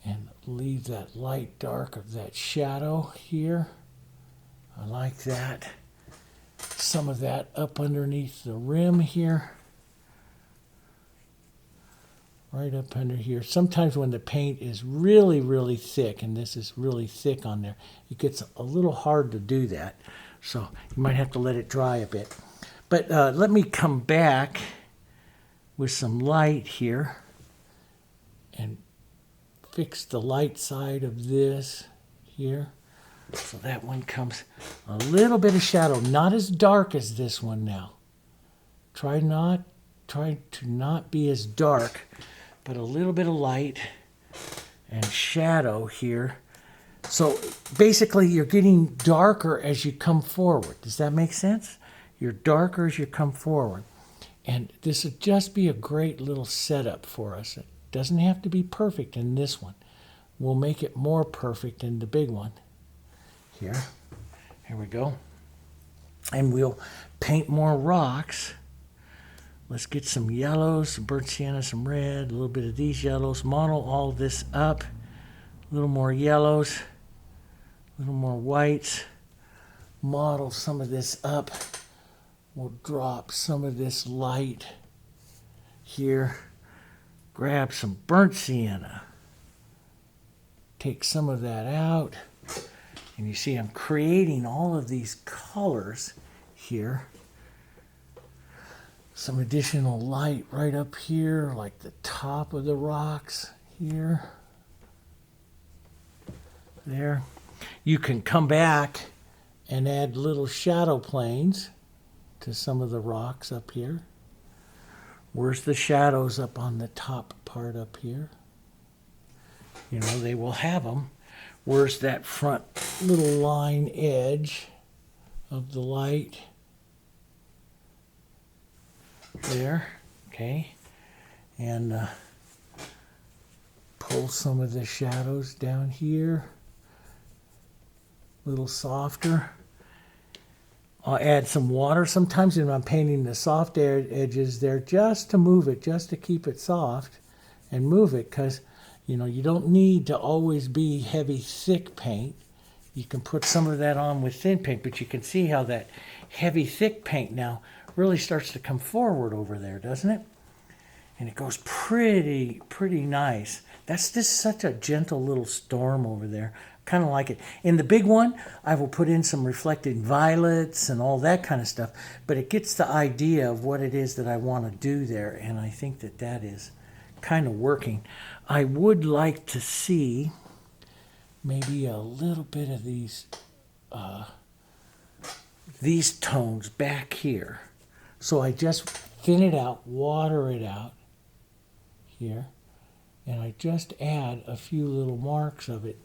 [SPEAKER 1] And leave that light dark of that shadow here. I like that. Some of that up underneath the rim here. Right up under here. Sometimes when the paint is really, really thick, and this is really thick on there, it gets a little hard to do that. So you might have to let it dry a bit. But let me come back with some light here and fix the light side of this here. So that one comes a little bit of shadow, not as dark as this one now. Try to not be as dark, but a little bit of light and shadow here. So basically you're getting darker as you come forward. Does that make sense? You're darker as you come forward. And this would just be a great little setup for us. It doesn't have to be perfect in this one. We'll make it more perfect in the big one. Here we go. And we'll paint more rocks Let's get some yellows, some burnt sienna, some red, a little bit of these yellows. Mono all this up. A little more yellows, a little more whites. Model some of this up. We'll drop some of this light here. Grab some burnt sienna. Take some of that out. And you see I'm creating all of these colors here. Some additional light right up here, like the top of the rocks here. There. You can come back and add little shadow planes to some of the rocks up here. Where's the shadows up on the top part up here? You know, they will have them. Where's that front little line edge of the light? There, okay. And pull some of the shadows down here. A little softer. I'll add some water sometimes when I'm painting the soft edges there, just to move it, just to keep it soft and move it, because you know, you don't need to always be heavy, thick paint. You can put some of that on with thin paint, but you can see how that heavy, thick paint now really starts to come forward over there, doesn't it? And it goes pretty nice. That's just such a gentle little storm over there. Kind of like it. In the big one, I will put in some reflected violets and all that kind of stuff, but it gets the idea of what it is that I want to do there, and I think that that is kind of working. I would like to see maybe a little bit of these tones back here. So I just thin it out, water it out here, and I just add a few little marks of it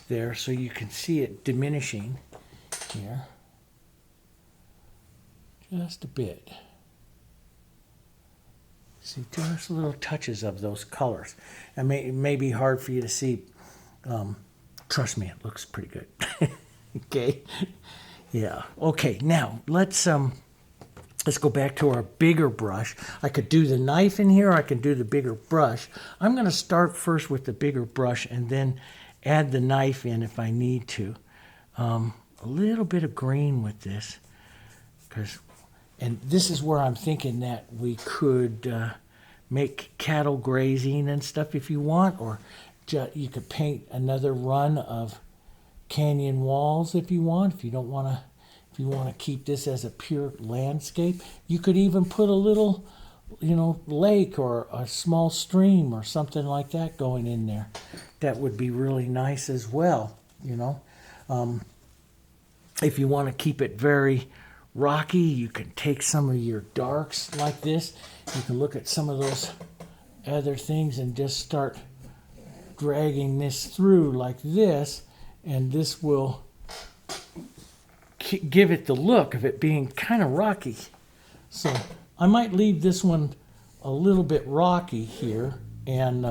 [SPEAKER 1] there so you can see it diminishing here. Just a bit. See, just little touches of those colors. And it may be hard for you to see. Trust me, it looks pretty good. Okay? Yeah. Okay, now let's go back to our bigger brush. I could do the knife in here, or I can do the bigger brush. I'm going to start first with the bigger brush and then add the knife in if I need to. A little bit of green with this, and this is where I'm thinking that we could make cattle grazing and stuff if you want, or you could paint another run of canyon walls if you want. If you don't want to, if you want to keep this as a pure landscape, you could even put a little, you know, lake or a small stream or something like that going in there. That would be really nice as well, you know. If you want to keep it very rocky, you can take some of your darks like this. You can look at some of those other things and just start dragging this through like this, and this will give it the look of it being kind of rocky. So I might leave this one a little bit rocky here, and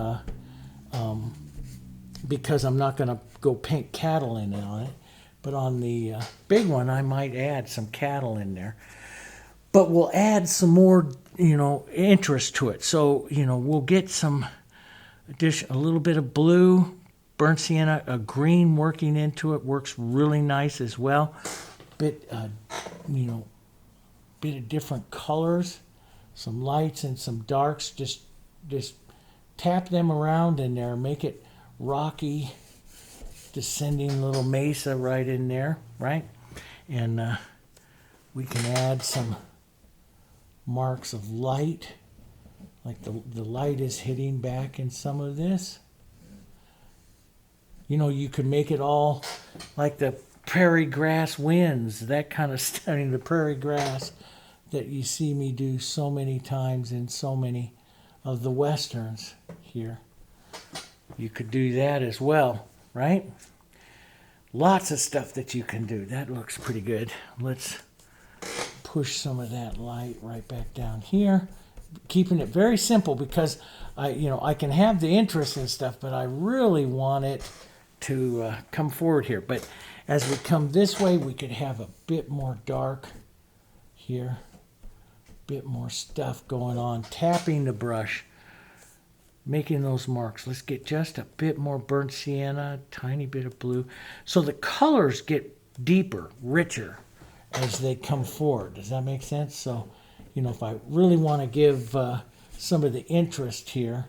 [SPEAKER 1] because I'm not going to go paint cattle in it on it. But on the big one, I might add some cattle in there. But we'll add some more, you know, interest to it. So, you know, we'll get some a little bit of blue, burnt sienna, a green working into it. Works really nice as well. Bit, you know, bit of different colors, some lights and some darks. Just tap them around in there, make it rocky, descending little mesa right in there, right? And we can add some marks of light, like the light is hitting back in some of this. You know, you could make it all like the prairie grass winds, that kind of stuff, the prairie grass that you see me do so many times in so many of the westerns here. You could do that as well, right? Lots of stuff that you can do. That looks pretty good. Let's push some of that light right back down here, keeping it very simple because I can have the interest in stuff, but I really want it to come forward here. But as we come this way, we could have a bit more dark here. bit more stuff going on. Tapping the brush, making those marks. Let's get just a bit more burnt sienna, tiny bit of blue. So the colors get deeper, richer as they come forward. Does that make sense? So, you know, if I really want to give some of the interest here,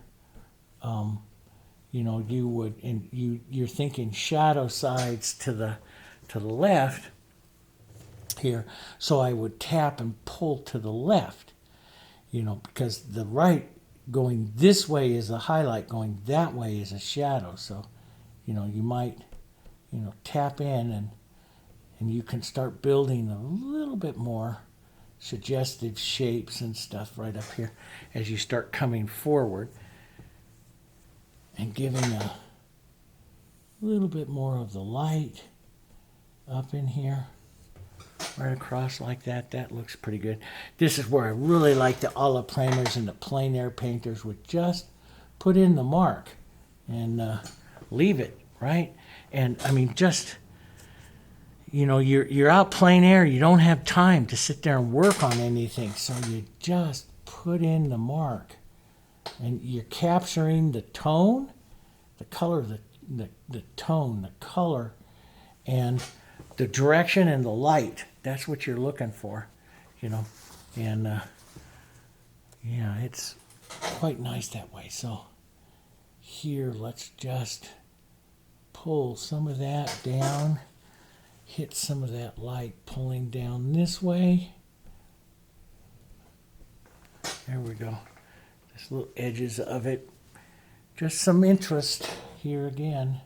[SPEAKER 1] you know, you would, and you're thinking shadow sides to the left here. So I would tap and pull to the left, you know, because the right going this way is a highlight, going that way is a shadow. So, you know, you might, you know, tap in and you can start building a little bit more suggestive shapes and stuff right up here as you start coming forward and giving a little bit more of the light up in here, right across like that. That looks pretty good. This is where I really like the olive primers and the plein air painters would just put in the mark and leave it, right? And I mean, just, you know, you're out plein air, you don't have time to sit there and work on anything, so you just put in the mark. And you're capturing the tone, the color, the tone, the color, and the direction and the light. That's what you're looking for, you know. And yeah, it's quite nice that way. So here, let's just pull some of that down, hit some of that light pulling down this way. There we go. Just little edges of it. Just some interest here again.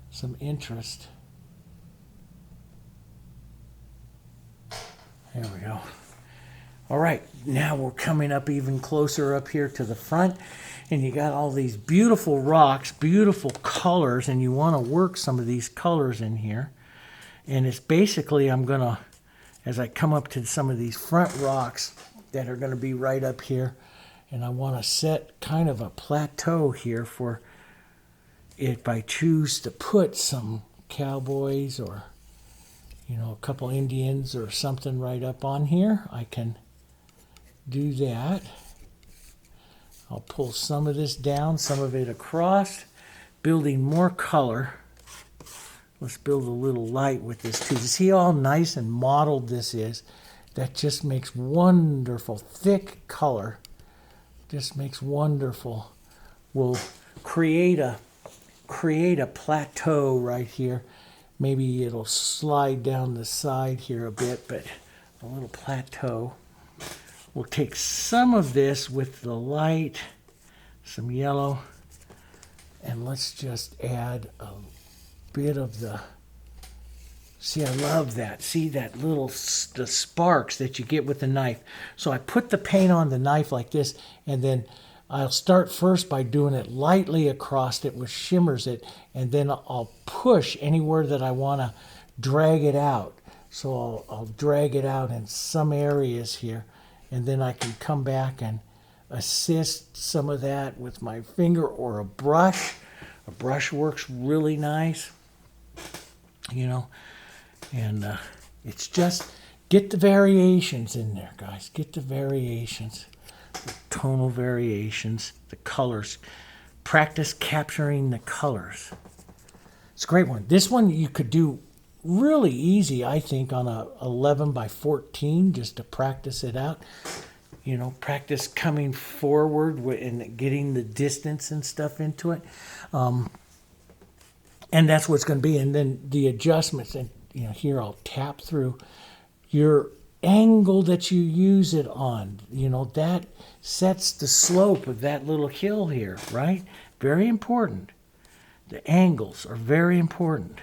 [SPEAKER 1] Some interest. There we go. All right, now we're coming up even closer up here to the front, and you got all these beautiful rocks, beautiful colors, and you want to work some of these colors in here. And it's basically, I'm going to, as I come up to some of these front rocks that are going to be right up here, and I want to set kind of a plateau here for if I choose to put some cowboys or, you know, a couple Indians or something right up on here, I can do that. I'll pull some of this down, some of it across, building more color. Let's build a little light with this too. See how nice and mottled this is? That just makes wonderful thick color. Just makes wonderful. We'll create a plateau right here. Maybe it'll slide down the side here a bit, but a little plateau. We'll take some of this with the light, some yellow, and let's just add a bit of the, see, I love that. See that little, the sparks that you get with the knife. So I put the paint on the knife like this, and then I'll start first by doing it lightly across it, which shimmers it, and then I'll push anywhere that I want to drag it out. So I'll drag it out in some areas here, and then I can come back and assist some of that with my finger or a brush. A brush works really nice, you know, and it's just get the variations in there, guys. Get the variations, the tonal variations, the colors. Practice capturing the colors. It's a great one. This one you could do really easy, I think, on a 11 by 14 just to practice it out. You know, practice coming forward and getting the distance and stuff into it. And that's what's going to be. And then the adjustments, and you know, here I'll tap through your angle that you use it on. You know, that sets the slope of that little hill here, right? Very important. The angles are very important.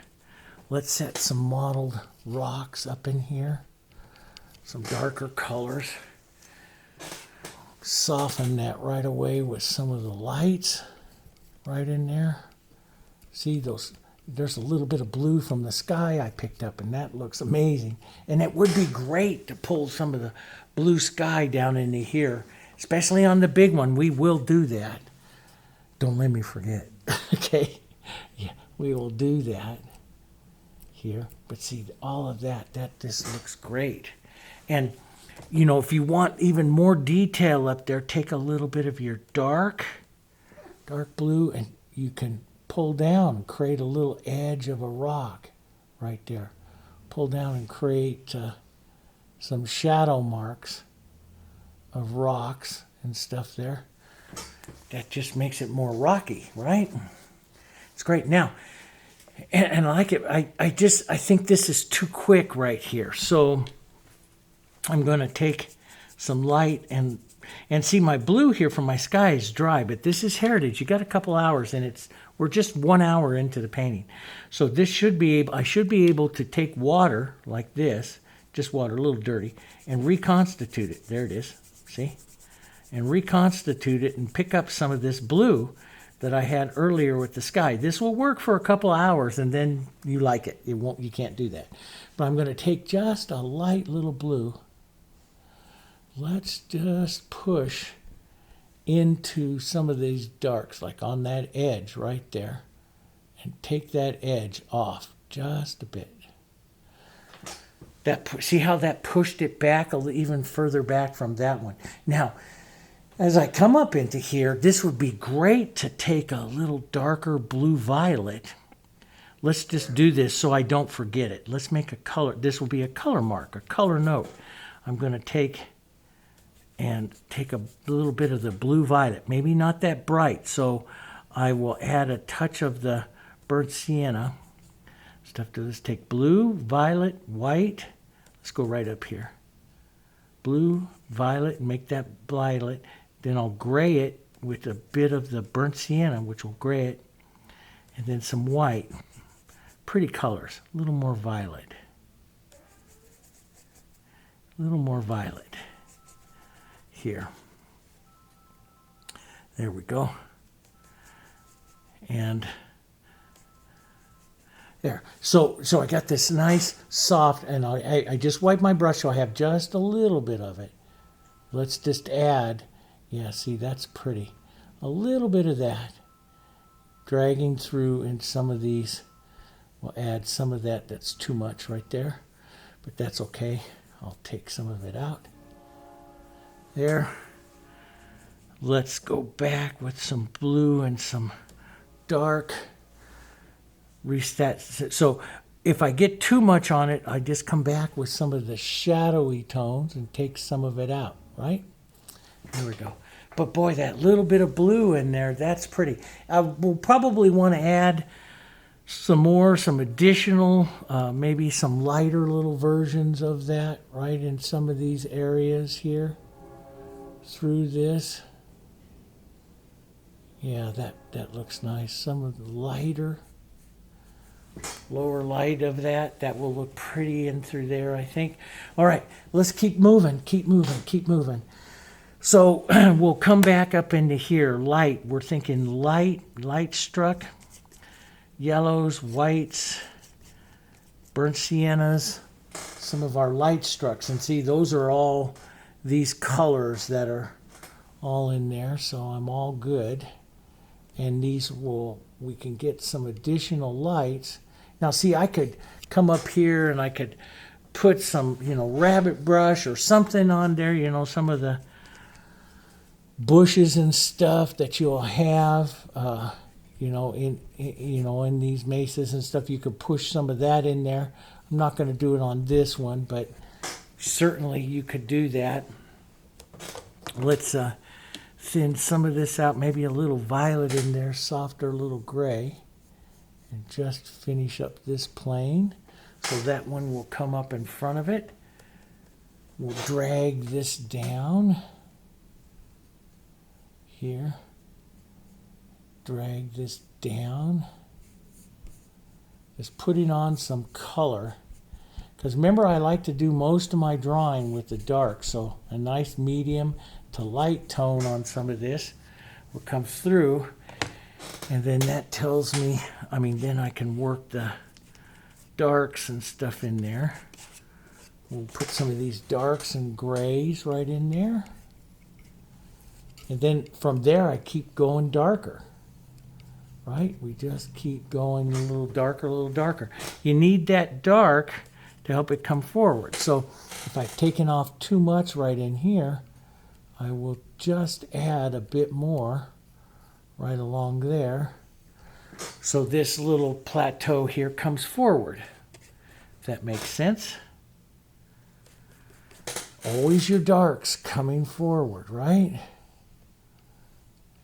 [SPEAKER 1] Let's set some mottled rocks up in here. Some darker colors. Soften that right away with some of the lights right in there. See those, there's a little bit of blue from the sky I picked up, and that looks amazing. And it would be great to pull some of the blue sky down into here, especially on the big one. We will do that. Don't let me forget. Okay? Yeah, we will do that here. But see, all of that just looks great. And, you know, if you want even more detail up there, take a little bit of your dark blue, and you can pull down and create a little edge of a rock right there. Pull down and create some shadow marks of rocks and stuff there. That just makes it more rocky, right? It's great. Now, and I like it. I think this is too quick right here. So I'm going to take some light and see, my blue here from my sky is dry, but this is Heritage. You got a couple hours, and we're just 1 hour into the painting. So this should be able, I should be able to take water like this, just water, a little dirty, and reconstitute it. There it is. See? And reconstitute it and pick up some of this blue that I had earlier with the sky. This will work for a couple hours, and then you like it. You can't do that. But I'm going to take just a light little blue. Let's just push into some of these darks, like on that edge right there, and take that edge off just a bit. See how that pushed it back even further back from that one. Now, as I come up into here, this would be great to take a little darker blue violet. Let's just do this so I don't forget it. Let's make a color. This will be a color mark, a color note. I'm going to take a little bit of the blue violet, maybe not that bright, so I will add a touch of the burnt sienna stuff to this. Take blue, violet, white. Let's go right up here. Blue, violet, and make that violet. Then I'll gray it with a bit of the burnt sienna, which will gray it, and then some white. Pretty colors. A little more violet. A little more violet. Here. There we go. And there. So I got this nice soft, and I just wipe my brush so I have just a little bit of it. Let's just add, yeah, see, that's pretty. A little bit of that dragging through in some of these. We'll add some of that. That's too much right there, but that's okay. I'll take some of it out. There. Let's go back with some blue and some dark. Reset. So if I get too much on it, I just come back with some of the shadowy tones and take some of it out, right? There we go. But boy, that little bit of blue in there, that's pretty. I will probably want to add some additional, maybe some lighter little versions of that, right, in some of these areas here. Through this. Yeah, that looks nice. Some of the lighter, lower light of that will look pretty in through there, I think. All right, let's keep moving. So we'll come back up into here. Light, we're thinking light struck, yellows, whites, burnt siennas, some of our light strucks. And see, those are all these colors that are all in there, so I'm all good. And these we can get some additional lights. Now see, I could come up here and I could put some, rabbit brush or something on there, some of the bushes and stuff that you'll have, in these mesas and stuff. You could push some of that in there. I'm not going to do it on this one, but certainly you could do that. Let's thin some of this out, maybe a little violet in there, softer little gray, and just finish up this plane. So that one will come up in front of it. We'll drag this down here. Drag this down. Just putting on some color. Because remember, I like to do most of my drawing with the dark, so a nice medium to light tone on some of this will come through, and then that tells me, then I can work the darks and stuff in there. We'll put some of these darks and grays right in there, and then from there I keep going darker, right? We just keep going a little darker, a little darker. You need that dark to help it come forward. So if I've taken off too much right in here, I will just add a bit more right along there. So this little plateau here comes forward. If that makes sense. Always your darks coming forward, right?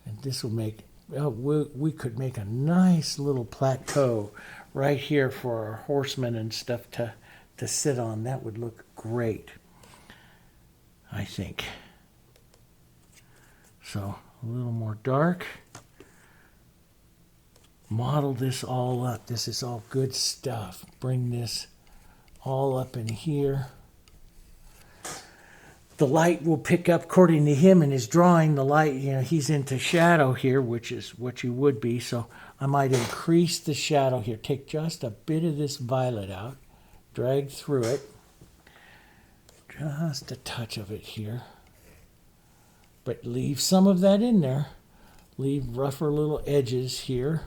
[SPEAKER 1] And this will make, we could make a nice little plateau right here for our horsemen and stuff to sit on. That would look great, I think. So a little more dark. Model this all up. This is all good stuff. Bring this all up in here. The light will pick up, according to him in his drawing, the light, you know, he's into shadow here, which is what you would be. So I might increase the shadow here. Take just a bit of this violet out, drag through it. Just a touch of it here. But leave some of that in there. Leave rougher little edges here,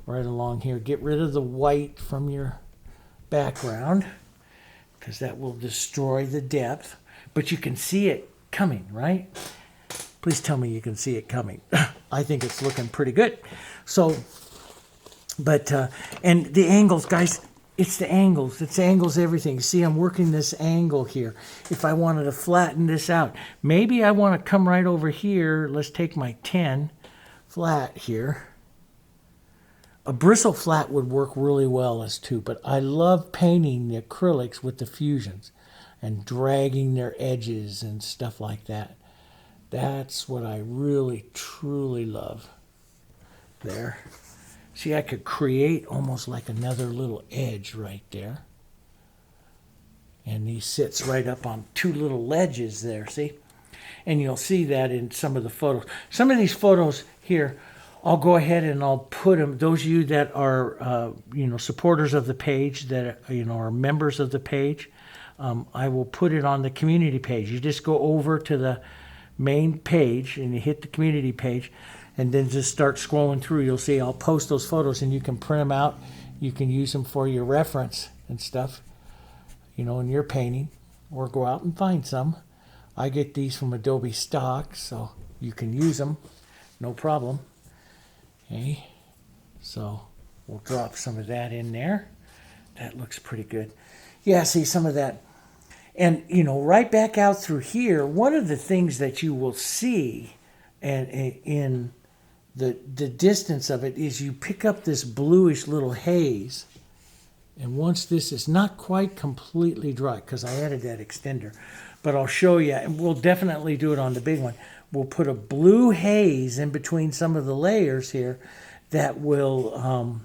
[SPEAKER 1] right along here. Get rid of the white from your background, because that will destroy the depth. But you can see it coming, right? Please tell me you can see it coming. I think it's looking pretty good. So, but, and the angles, guys, it's the angles. It's angles everything. You see, I'm working this angle here. If I wanted to flatten this out, maybe I want to come right over here. Let's take my 10 flat here. A bristle flat would work really well as too, but I love painting the acrylics with the fusions and dragging their edges and stuff like that. That's what I really, truly love there. See, I could create almost like another little edge right there. And he sits right up on two little ledges there, see? And you'll see that in some of the photos. Some of these photos here, I'll go ahead and I'll put them, those of you that are, you know, supporters of the page, that, you know, are members of the page, I will put it on the community page. You just go over to the main page and you hit the community page and then just start scrolling through. You'll see I'll post those photos and you can print them out. You can use them for your reference and stuff, you know, in your painting, or go out and find some. I get these from Adobe Stock, so you can use them, no problem. Okay, so we'll drop some of that in there. That looks pretty good. Yeah, see some of that. And, you know, right back out through here, one of the things that you will see and in the distance of it is you pick up this bluish little haze. And once this is not quite completely dry, because I added that extender, but I'll show you, and we'll definitely do it on the big one. We'll put a blue haze in between some of the layers here that will,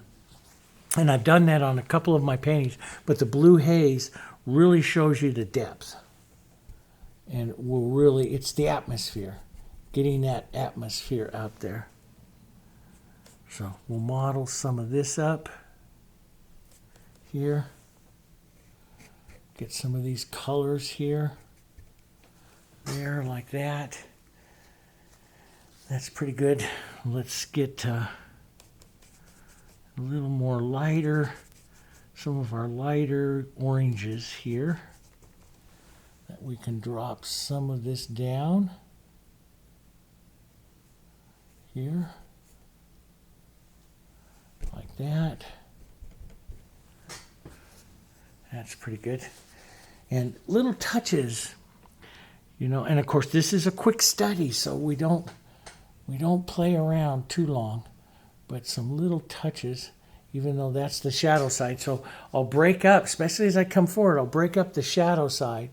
[SPEAKER 1] and I've done that on a couple of my paintings, but the blue haze really shows you the depth. And will really, it's the atmosphere, getting that atmosphere out there. So we'll model some of this up here. Get some of these colors here, there, like that. That's pretty good. Let's get a little more lighter, some of our lighter oranges here. That we can drop some of this down here, like that. That's pretty good. And little touches, you know, and of course this is a quick study, so we don't play around too long, but some little touches, even though that's the shadow side. So I'll break up, especially as I come forward, I'll break up the shadow side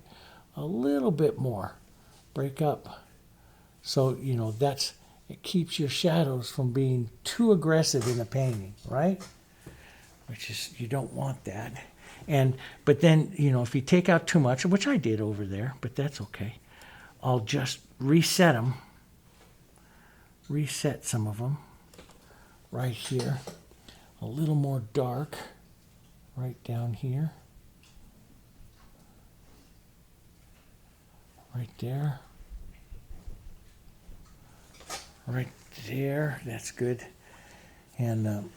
[SPEAKER 1] a little bit more. Break up. So, you know, it keeps your shadows from being too aggressive in the painting, right? Which is, you don't want that. But then, you know, if you take out too much, which I did over there, but that's okay, I'll just reset them. Reset some of them right here. A little more dark right down here. Right there. Right there. That's good. And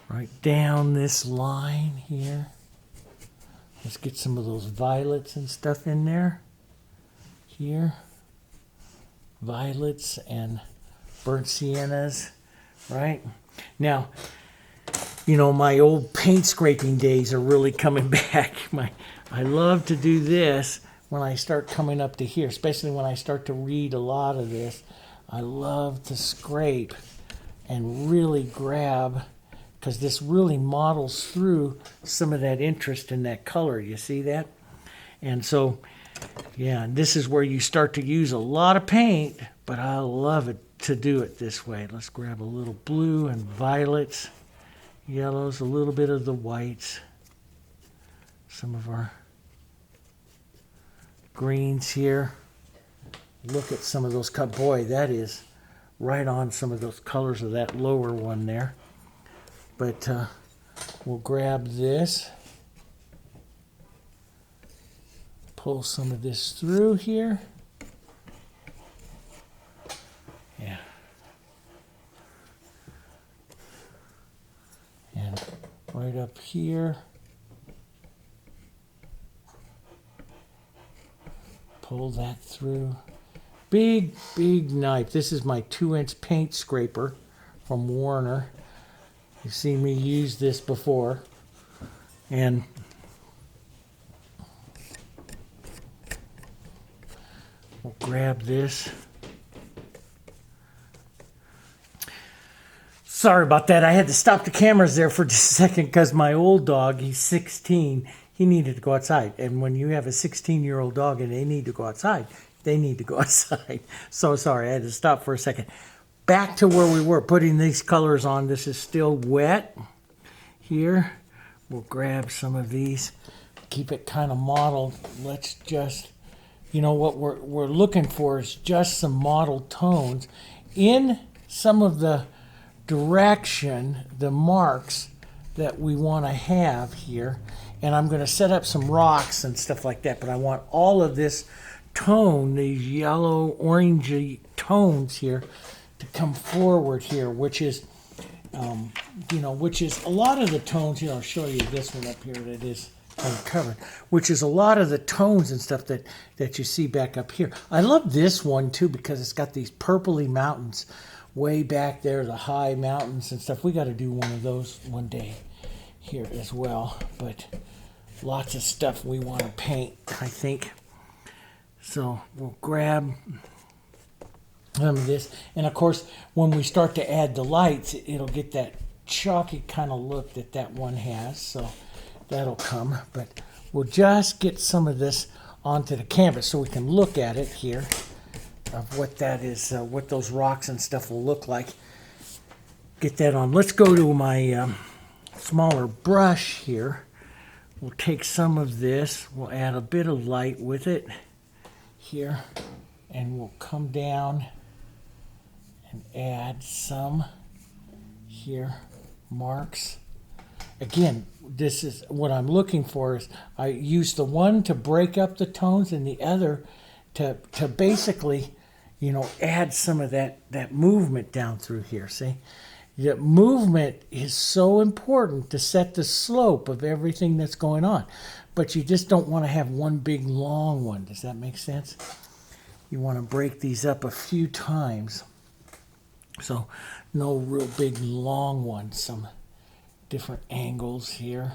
[SPEAKER 1] right down this line here. Let's get some of those violets and stuff in there. Here. Violets and burnt siennas, right? Now, you know, my old paint scraping days are really coming back. I love to do this when I start coming up to here, especially when I start to read a lot of this. I love to scrape and really grab, because this really models through some of that interest in that color. You see that? And so, yeah, and this is where you start to use a lot of paint, but I love it to do it this way. Let's grab a little blue and violets, yellows, a little bit of the whites, some of our greens here. Look at some of those colors. Boy, that is right on some of those colors of that lower one there. But we'll grab this, pull some of this through here. Yeah. And right up here. Pull that through. Big, big knife. This is my 2-inch paint scraper from Warner. You've seen me use this before. And we'll grab this. Sorry about that. I had to stop the cameras there for just a second because my old dog, he's 16, he needed to go outside. And when you have a 16-year-old dog and they need to go outside, they need to go outside. So sorry, I had to stop for a second. Back to where we were, putting these colors on. This is still wet here. We'll grab some of these, keep it kind of modeled. Let's just, you know, what we're looking for is just some mottled tones in some of the direction, the marks that we want to have here. And I'm going to set up some rocks and stuff like that, but I want all of this tone, these yellow, orangey tones here, to come forward here, which is, you know, which is a lot of the tones. You know, I'll show you this one up here that is uncovered, which is a lot of the tones and stuff that you see back up here. I love this one too because it's got these purpley mountains way back there, the high mountains and stuff. We got to do one of those one day here as well, but lots of stuff we want to paint, I think. So we'll grab some of this, and of course when we start to add the lights, it'll get that chalky kind of look that one has, so that'll come. But we'll just get some of this onto the canvas so we can look at it here of what that is, what those rocks and stuff will look like. Get that on. Let's go to my smaller brush here. We'll take some of this, we'll add a bit of light with it here, and we'll come down and add some here, marks. Again, this is what I'm looking for. Is I use the one to break up the tones and the other to basically, you know, add some of that movement down through here. See, the movement is so important to set the slope of everything that's going on, but you just don't want to have one big long one. Does that make sense? You want to break these up a few times, so no real big long ones. Some different angles here.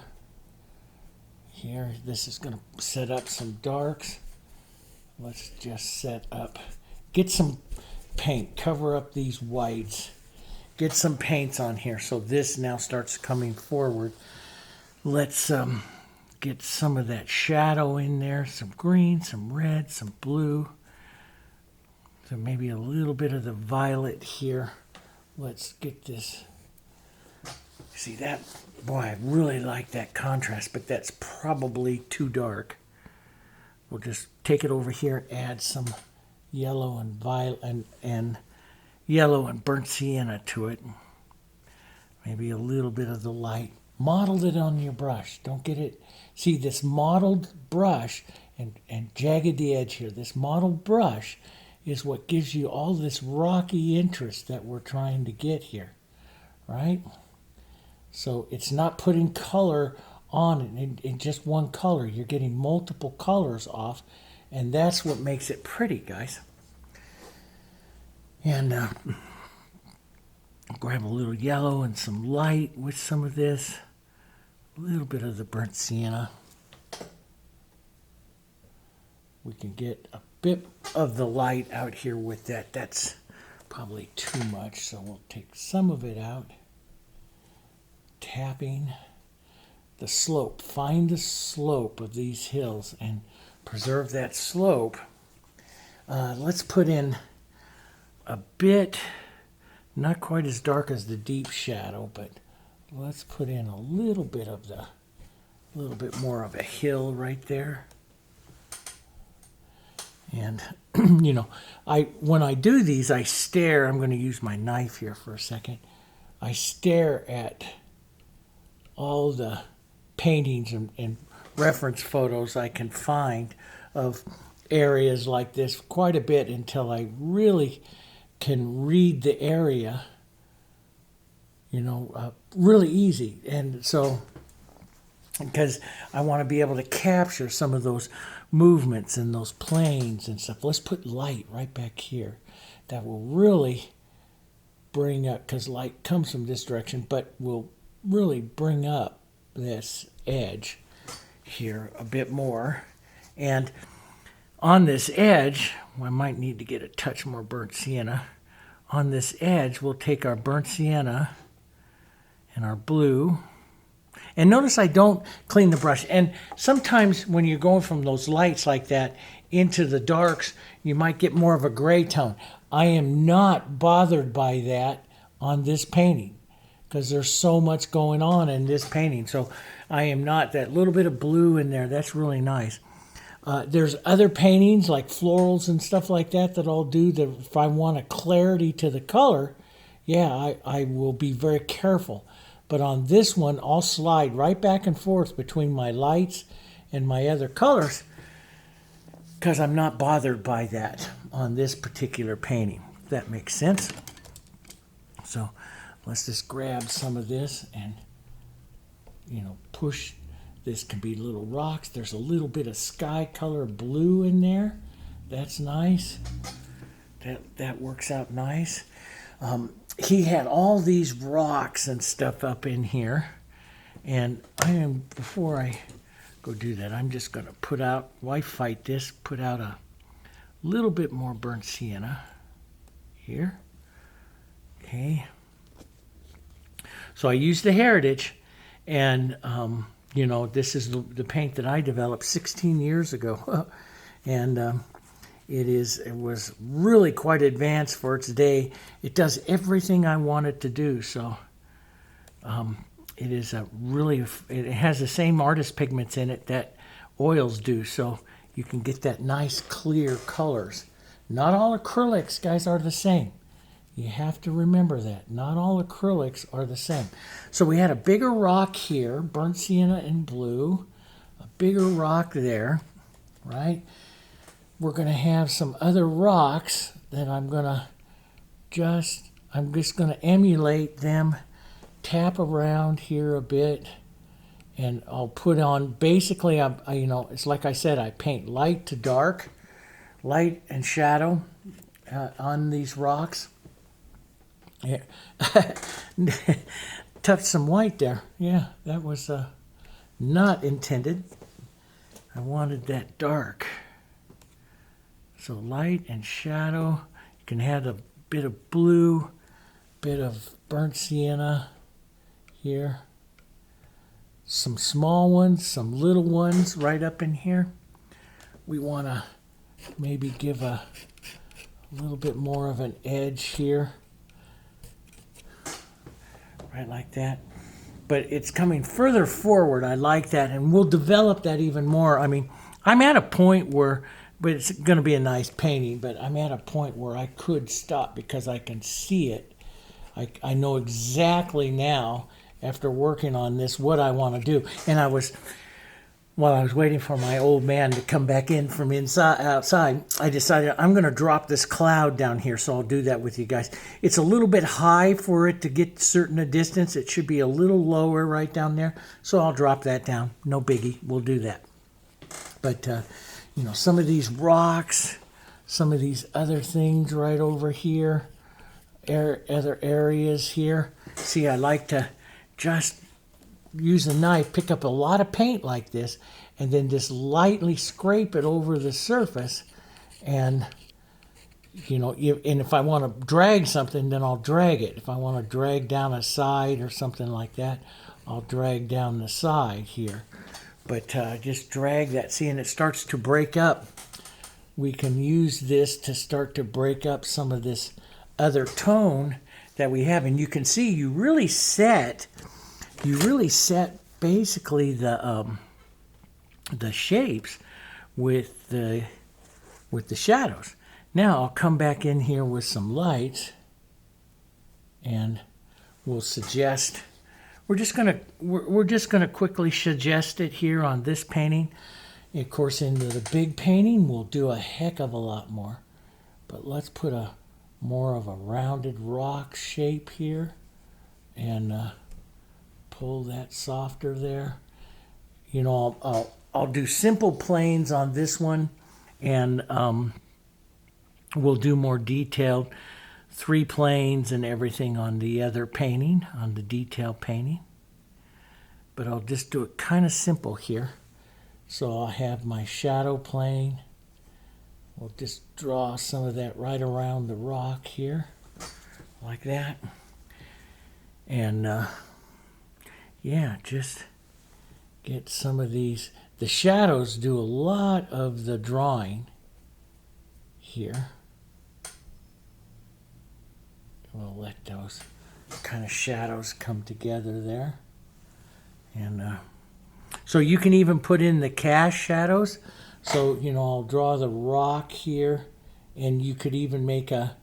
[SPEAKER 1] Here, this is going to set up some darks. Let's just set up, get some paint, cover up these whites, get some paints on here so this now starts coming forward. Let's get some of that shadow in there, some green, some red, some blue. So maybe a little bit of the violet here. Let's get this. See that? Boy, I really like that contrast, but that's probably too dark. We'll just take it over here and add some yellow and violet and yellow and burnt sienna to it. Maybe a little bit of the light. Model it on your brush. Don't get it. See, this modeled brush and jagged the edge here. This modeled brush is what gives you all this rocky interest that we're trying to get here, right? So it's not putting color on it in just one color. You're getting multiple colors off, and that's what makes it pretty, guys. And grab a little yellow and some light with some of this. A little bit of the burnt sienna. We can get a bit of the light out here with that. That's probably too much, so we'll take some of it out. Tapping the slope. Find the slope of these hills and preserve that slope. Let's put in a bit, not quite as dark as the deep shadow, but let's put in a little bit of a little bit more of a hill right there. And you know, when I do these, I stare. I'm going to use my knife here for a second. I stare at all the paintings and reference photos I can find of areas like this quite a bit until I really can read the area, you know, really easy. And so, because I want to be able to capture some of those movements and those planes and stuff. Let's put light right back here. That will really bring up, because light comes from this direction, but will really bring up this edge here a bit more. And on this edge, I might need to get a touch more burnt sienna. On this edge, we'll take our burnt sienna and our blue. And notice I don't clean the brush. And sometimes when you're going from those lights like that into the darks, you might get more of a gray tone. I am not bothered by that on this painting because there's so much going on in this painting. So I am not. That little bit of blue in there, that's really nice. There's other paintings like florals and stuff like that I'll do that if I want a clarity to the color, yeah, I will be very careful. But on this one, I'll slide right back and forth between my lights and my other colors because I'm not bothered by that on this particular painting, if that makes sense. So let's just grab some of this and, you know, push. This can be little rocks. There's a little bit of sky color blue in there. That's nice. That works out nice. He had all these rocks and stuff up in here. And before I go do that, I'm just going to put out, why fight this, put out a little bit more burnt sienna here. Okay. So I used the Heritage, and you know, this is the paint that I developed 16 years ago. And it was really quite advanced for its day. It does everything I want it to do. So it is it has the same artist pigments in it that oils do. So you can get that nice clear colors. Not all acrylics, guys, are the same. You have to remember that. Not all acrylics are the same. So we had a bigger rock here, burnt sienna and blue. A bigger rock there, right? We're going to have some other rocks that I'm just going to emulate them, tap around here a bit, and I'll put on, basically, you know, it's like I said, I paint light to dark, light and shadow on these rocks. Yeah. Touched some white there. Yeah, that was not intended. I wanted that dark. So light and shadow. You can have a bit of blue, bit of burnt sienna here. Some small ones, some little ones right up in here. We want to maybe give a little bit more of an edge here. Right like that. But it's coming further forward. I like that. And we'll develop that even more. I mean, I'm at a point where, but it's going to be a nice painting, but I'm at a point where I could stop because I can see it. I know exactly. exactly now, after working on this, what I want to do. And I was while I was waiting for my old man to come back in from outside, I decided I'm going to drop this cloud down here, so I'll do that with you guys. It's a little bit high for it to get certain a distance. It should be a little lower right down there, so I'll drop that down. No biggie, we'll do that. But, you know, some of these rocks, some of these other things right over here, other areas here. See, I like to just use a knife, pick up a lot of paint like this, and then just lightly scrape it over the surface. And, you know, and if I want to drag something, then I'll drag it. If I want to drag down a side or something like that, I'll drag down the side here. But just drag that. See, and it starts to break up. We can use this to start to break up some of this other tone that we have. And you can see you really set basically the shapes with the shadows. Now I'll come back in here with some lights, and we'll suggest. We're just gonna quickly suggest it here on this painting. Of course, into the big painting, we'll do a heck of a lot more. But let's put a more of a rounded rock shape here, and pull that softer there. You know, I'll do simple planes on this one, and we'll do more detailed 3 planes and everything on the other painting, on the detail painting. But I'll just do it kind of simple here. So I'll have my shadow plane. We'll just draw some of that right around the rock here, like that. And yeah, just get some of these. The shadows do a lot of the drawing here. We'll let those kind of shadows come together there. And so you can even put in the cast shadows. So, you know, I'll draw the rock here, and you could even make a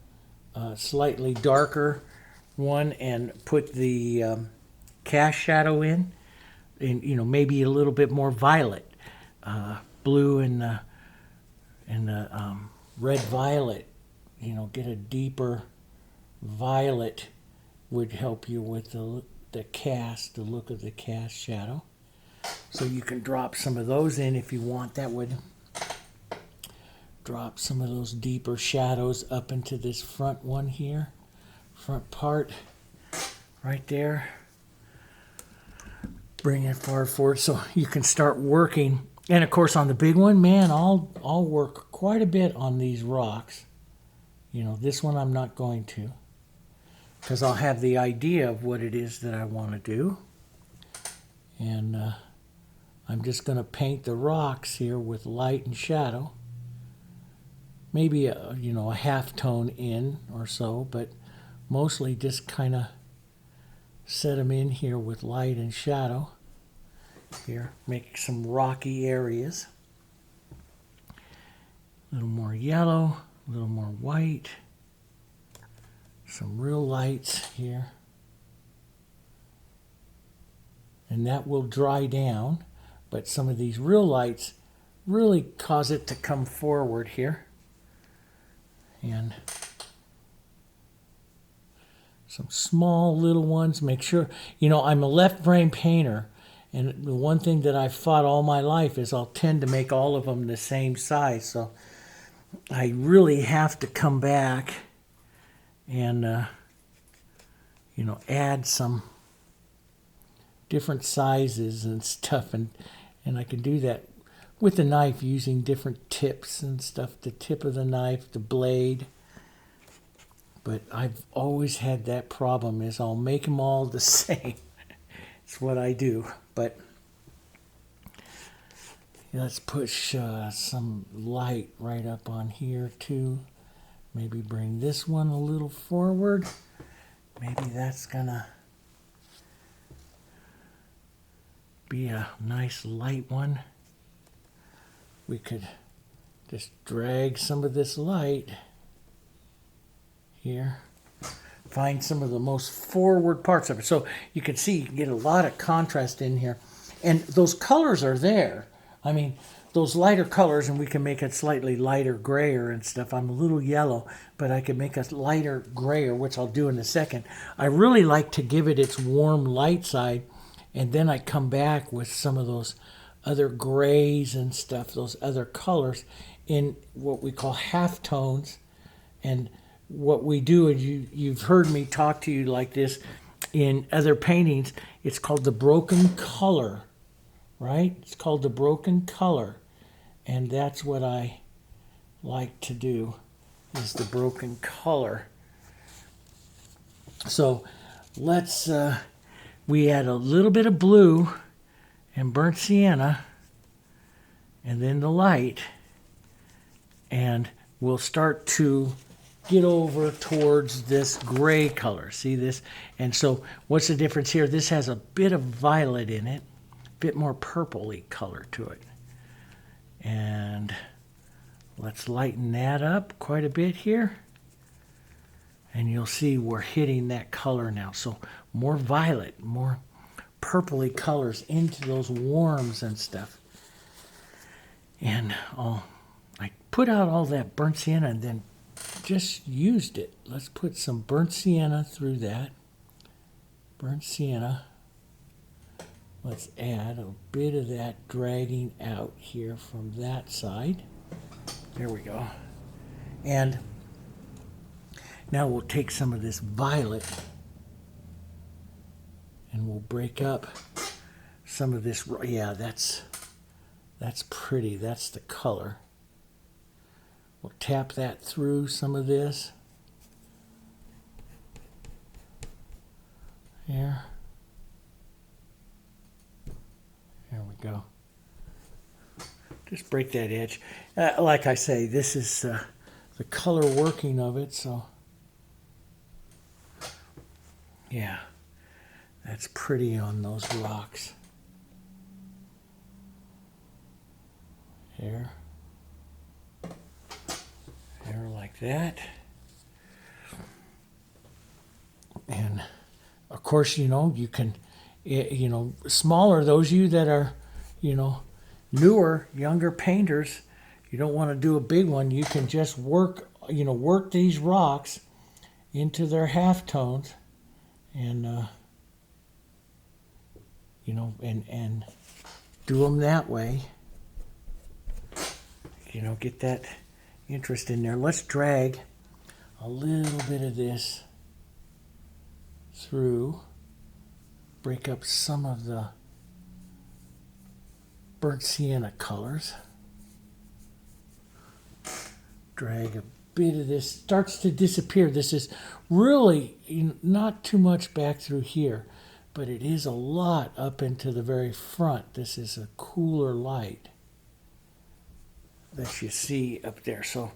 [SPEAKER 1] slightly darker one and put the cast shadow in, and, you know, maybe a little bit more violet, blue and the red violet. You know, get a deeper violet would help you with the cast, the look of the cast shadow. So you can drop some of those in if you want. That would drop some of those deeper shadows up into this front one here, front part right there. Bring it far forward so you can start working. And of course on the big one, man, I'll work quite a bit on these rocks. You know, this one I'm not going to, because I'll have the idea of what it is that I want to do. And I'm just going to paint the rocks here with light and shadow. Maybe a half tone in or so, but mostly just kind of set them in here with light and shadow. Here, make some rocky areas. A little more yellow, a little more white. Some real lights here. And that will dry down, but some of these real lights really cause it to come forward here. And some small little ones. Make sure, you know, I'm a left brain painter, and the one thing that I've fought all my life is I'll tend to make all of them the same size. So I really have to come back and add some different sizes and stuff, and I can do that with the knife using different tips and stuff, the tip of the knife, the blade. But I've always had that problem, is I'll make them all the same. It's what I do. But let's push some light right up on here too. Maybe bring this one a little forward. Maybe that's gonna be a nice light one. We could just drag some of this light here. Find some of the most forward parts of it. So you can see you can get a lot of contrast in here. And those colors are there. I mean, those lighter colors, and we can make it slightly lighter grayer and stuff. I'm a little yellow, but I can make a lighter grayer, which I'll do in a second. I really like to give it its warm light side, and then I come back with some of those other grays and stuff, those other colors in what we call half tones. And what we do is you've heard me talk to you like this in other paintings. It's called the broken color, right? It's called the broken color. And that's what I like to do, is the broken color. So let's, we add a little bit of blue and burnt sienna, and then the light, and we'll start to get over towards this gray color. See this? And so what's the difference here? This has a bit of violet in it, a bit more purpley color to it. And let's lighten that up quite a bit here. And you'll see we're hitting that color now. So more violet, more purpley colors into those warms and stuff. And I put out all that burnt sienna and then just used it. Let's put some burnt sienna through that. Burnt sienna. Let's add a bit of that dragging out here from that side. There we go. And now we'll take some of this violet and we'll break up some of this. Yeah, that's pretty. That's the color. We'll tap that through some of this. Here. There we go. Just break that edge. Like I say, this is the color working of it, so yeah, that's pretty on those rocks. Here. There, like that. And of course, you can, smaller, those of you that are, newer, younger painters, you don't want to do a big one. You can just work these rocks into their halftones and, and do them that way. Get that interest in there. Let's drag a little bit of this through, break up some of the burnt sienna colors, drag a bit of this, starts to disappear. This is really not too much back through here, but it is a lot up into the very front. This is a cooler light that you see up there. So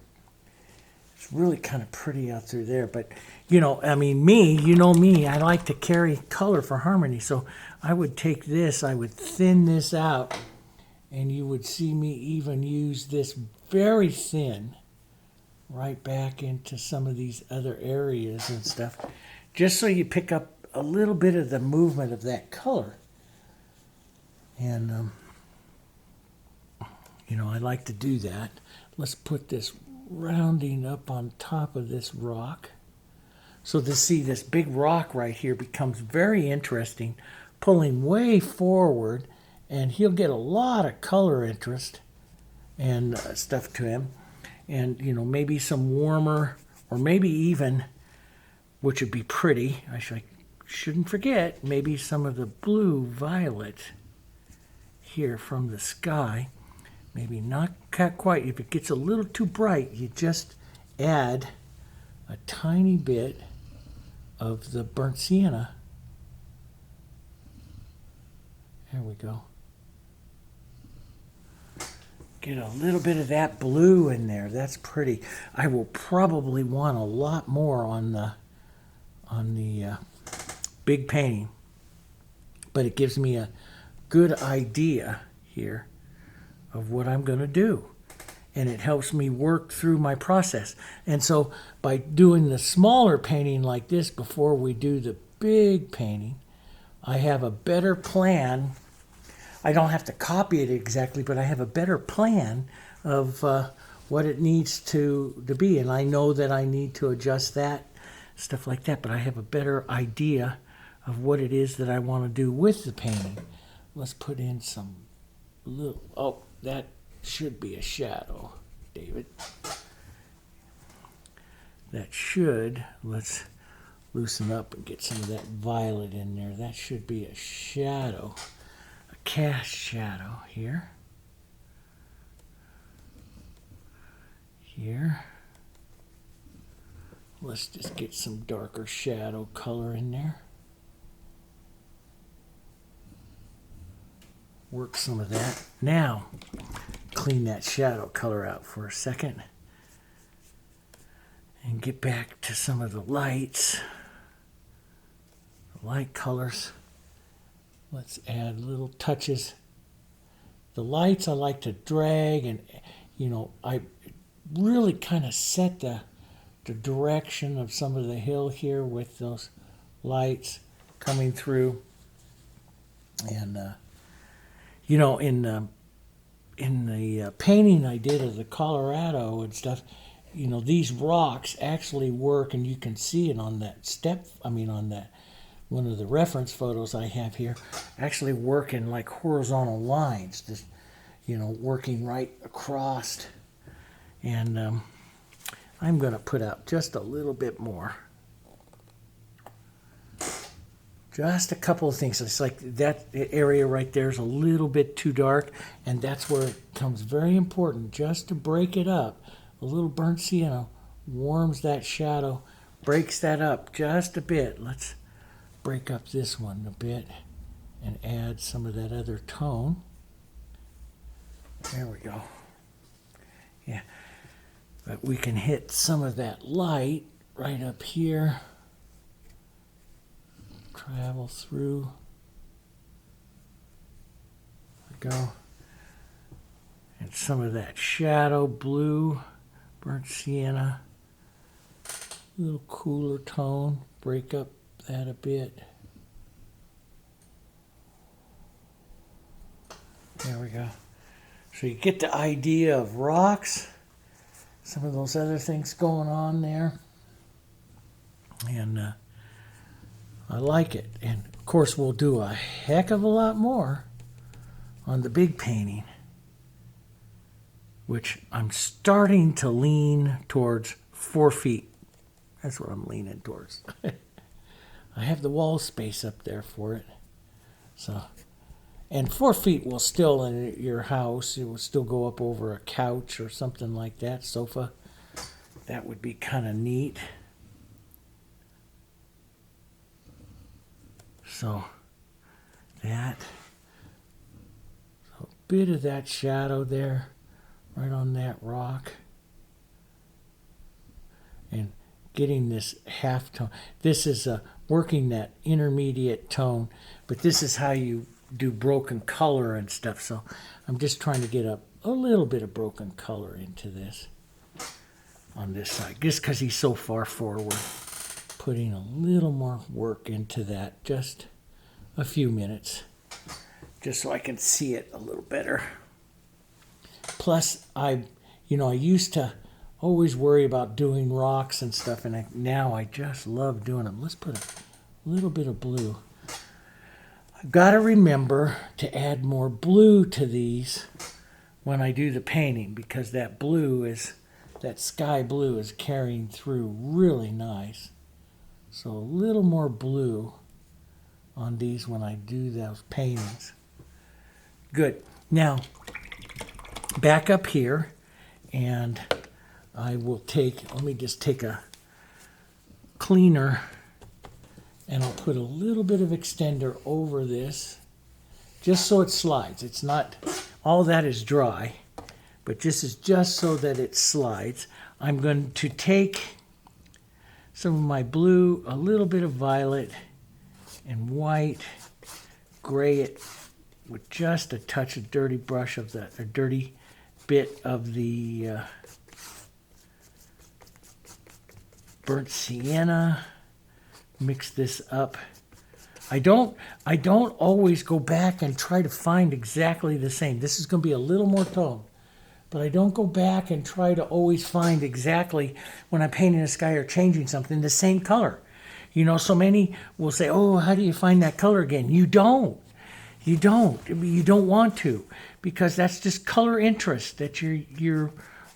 [SPEAKER 1] it's really kind of pretty out through there. But, me, I like to carry color for harmony. So I would take this, I would thin this out, and you would see me even use this very thin right back into some of these other areas and stuff, just so you pick up a little bit of the movement of that color. And, I like to do that. Let's put this rounding up on top of this rock. So to see this big rock right here becomes very interesting, pulling way forward, and he'll get a lot of color interest and stuff to him. And, maybe some warmer, or maybe even, which would be pretty, I shouldn't forget, maybe some of the blue violet here from the sky. Maybe not quite. If it gets a little too bright, you just add a tiny bit of the burnt sienna. There we go. Get a little bit of that blue in there. That's pretty. I will probably want a lot more on the big painting, but it gives me a good idea here of what I'm going to do, and it helps me work through my process. And so by doing the smaller painting like this before we do the big painting, I have a better plan I don't have to copy it exactly, but I have a better plan of what it needs to be. And I know that I need to adjust that, stuff like that, but I have a better idea of what it is that I want to do with the painting. Let's put in some little, oh, that should be a shadow, David. That should, let's loosen up and get some of that violet in there. That should be a shadow, a cast shadow here. Here. Let's just get some darker shadow color in there. Work some of that. Now, clean that shadow color out for a second. And get back to some of the lights. The light colors. Let's add little touches. The lights I like to drag, and I really kind of set the direction of some of the hill here with those lights coming through. And in the painting I did of the Colorado and stuff, these rocks actually work, and you can see it on that on that one of the reference photos I have here, actually work in like horizontal lines, just working right across. And I'm going to put out just a little bit more. Just a couple of things. It's like that area right there is a little bit too dark, and that's where it becomes very important just to break it up. A little burnt sienna warms that shadow, breaks that up just a bit. Let's break up this one a bit and add some of that other tone. There we go. Yeah. But we can hit some of that light right up here. Travel through. There we go. And some of that shadow blue, burnt sienna. A little cooler tone. Break up that a bit. There we go. So you get the idea of rocks, some of those other things going on there. And I like it. And of course we'll do a heck of a lot more on the big painting, which I'm starting to lean towards 4 feet. That's what I'm leaning towards. I have the wall space up there for it. So, and 4 feet will still, in your house, it will still go up over a couch or something like that, sofa. That would be kind of neat. So, that. So a bit of that shadow there, right on that rock. And getting this half tone. This is working that intermediate tone, but this is how you do broken color and stuff. So I'm just trying to get a little bit of broken color into this on this side, just because he's so far forward. Putting a little more work into that, just a few minutes, just so I can see it a little better. Plus, I used to always worry about doing rocks and stuff, and now I just love doing them. Let's put a little bit of blue. I've got to remember to add more blue to these when I do the painting, because that sky blue is carrying through really nice. So a little more blue on these when I do those paintings. Good. Now, back up here, and I will let me just take a cleaner, and I'll put a little bit of extender over this, just so it slides. It's not, all that is dry, but this is just so that it slides. I'm going to take some of my blue, a little bit of violet and white, gray it with just a touch of dirty brush of a dirty bit of the burnt sienna. Mix this up I don't always go back and try to find exactly the same. This is going to be a little more toned, but I don't go back and try to always find exactly when I'm painting the sky or changing something the same color. You know, so many will say, "Oh, how do you find that color again?" You don't. You don't. You don't want to, because that's just color interest that you're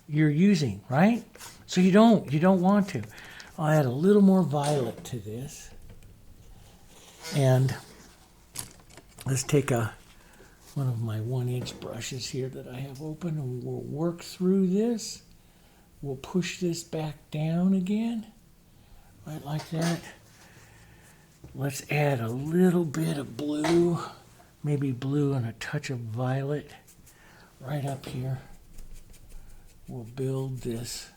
[SPEAKER 1] using, right? So you don't want to. I'll add a little more violet to this. And let's take one of my 1-inch brushes here that I have open, and we'll work through this. We'll push this back down again, right like that. Let's add a little bit of blue, maybe blue and a touch of violet right up here. We'll build this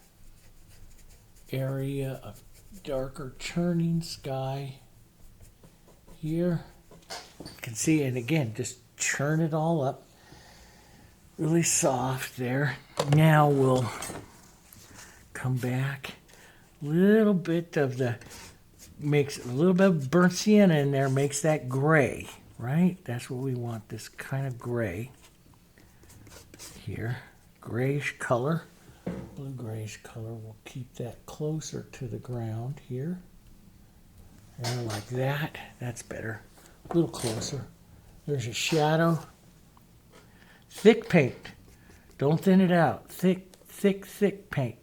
[SPEAKER 1] area of darker churning sky here. You can see, and again, just churn it all up really soft there. Now we'll come back, little bit of the, makes a little bit of burnt sienna in there, makes that gray, right? That's what we want, this kind of gray here, grayish color, blue grayish color. We'll keep that closer to the ground here. And like that, that's better. A little closer. There's a shadow. Thick paint. Don't thin it out. Thick, thick, thick paint.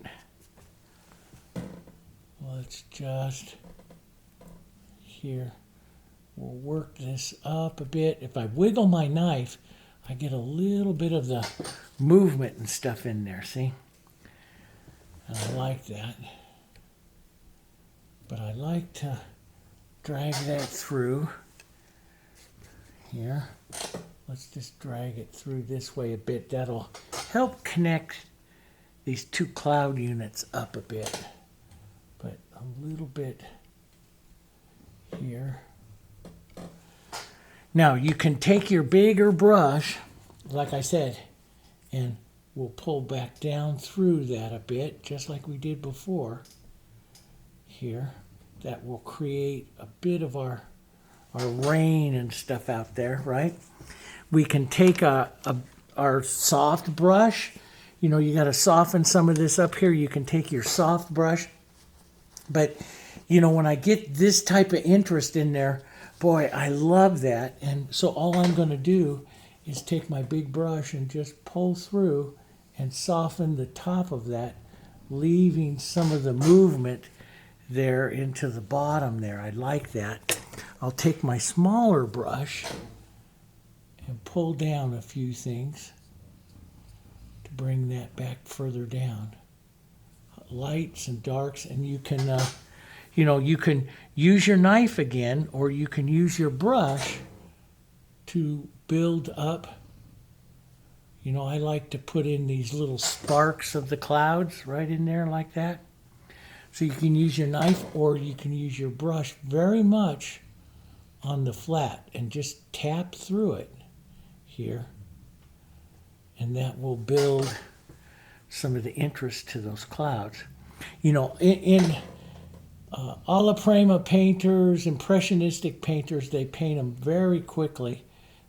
[SPEAKER 1] Let's just, here, we'll work this up a bit. If I wiggle my knife, I get a little bit of the movement and stuff in there, see? And I like that. But I like to drag that through here. Let's just drag it through this way a bit. That'll help connect these two cloud units up a bit. But a little bit here. Now you can take your bigger brush, like I said, and we'll pull back down through that a bit, just like we did before here. That will create a bit of our rain and stuff out there, right? We can take our soft brush. You know, you got to soften some of this up here. You can take your soft brush. But, you know, when I get this type of interest in there, boy, I love that. And so all I'm going to do is take my big brush and just pull through and soften the top of that, leaving some of the movement there into the bottom there. I like that. I'll take my smaller brush and pull down a few things to bring that back further down. Lights and darks, and you can, you know, you can use your knife again, or you can use your brush to build up. You know, I like to put in these little sparks of the clouds right in there like that. So you can use your knife or you can use your brush very much on the flat and just tap through it here. And that will build some of the interest to those clouds. You know, in alla prima painters, impressionistic painters, they paint them very quickly.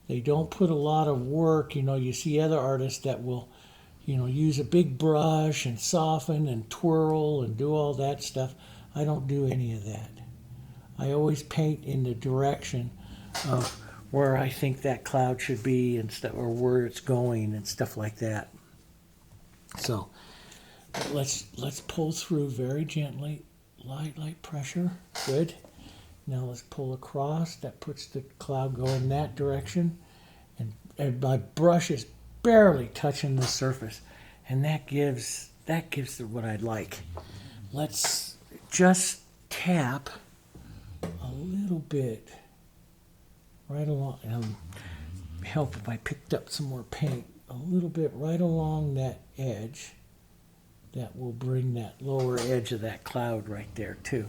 [SPEAKER 1] They don't put a lot of work. You know, you see other artists that will, you know, use a big brush and soften and twirl and do all that stuff. I don't do any of that. I always paint in the direction of where I think that cloud should be and stuff, or where it's going and stuff like that. So let's pull through very gently, light pressure. Good. Now let's pull across. That puts the cloud going that direction, and my brush is barely touching the surface, and that gives what I'd like. Let's just tap a little bit right along. Help if I picked up some more paint. A little bit right along that edge. That will bring that lower edge of that cloud right there too.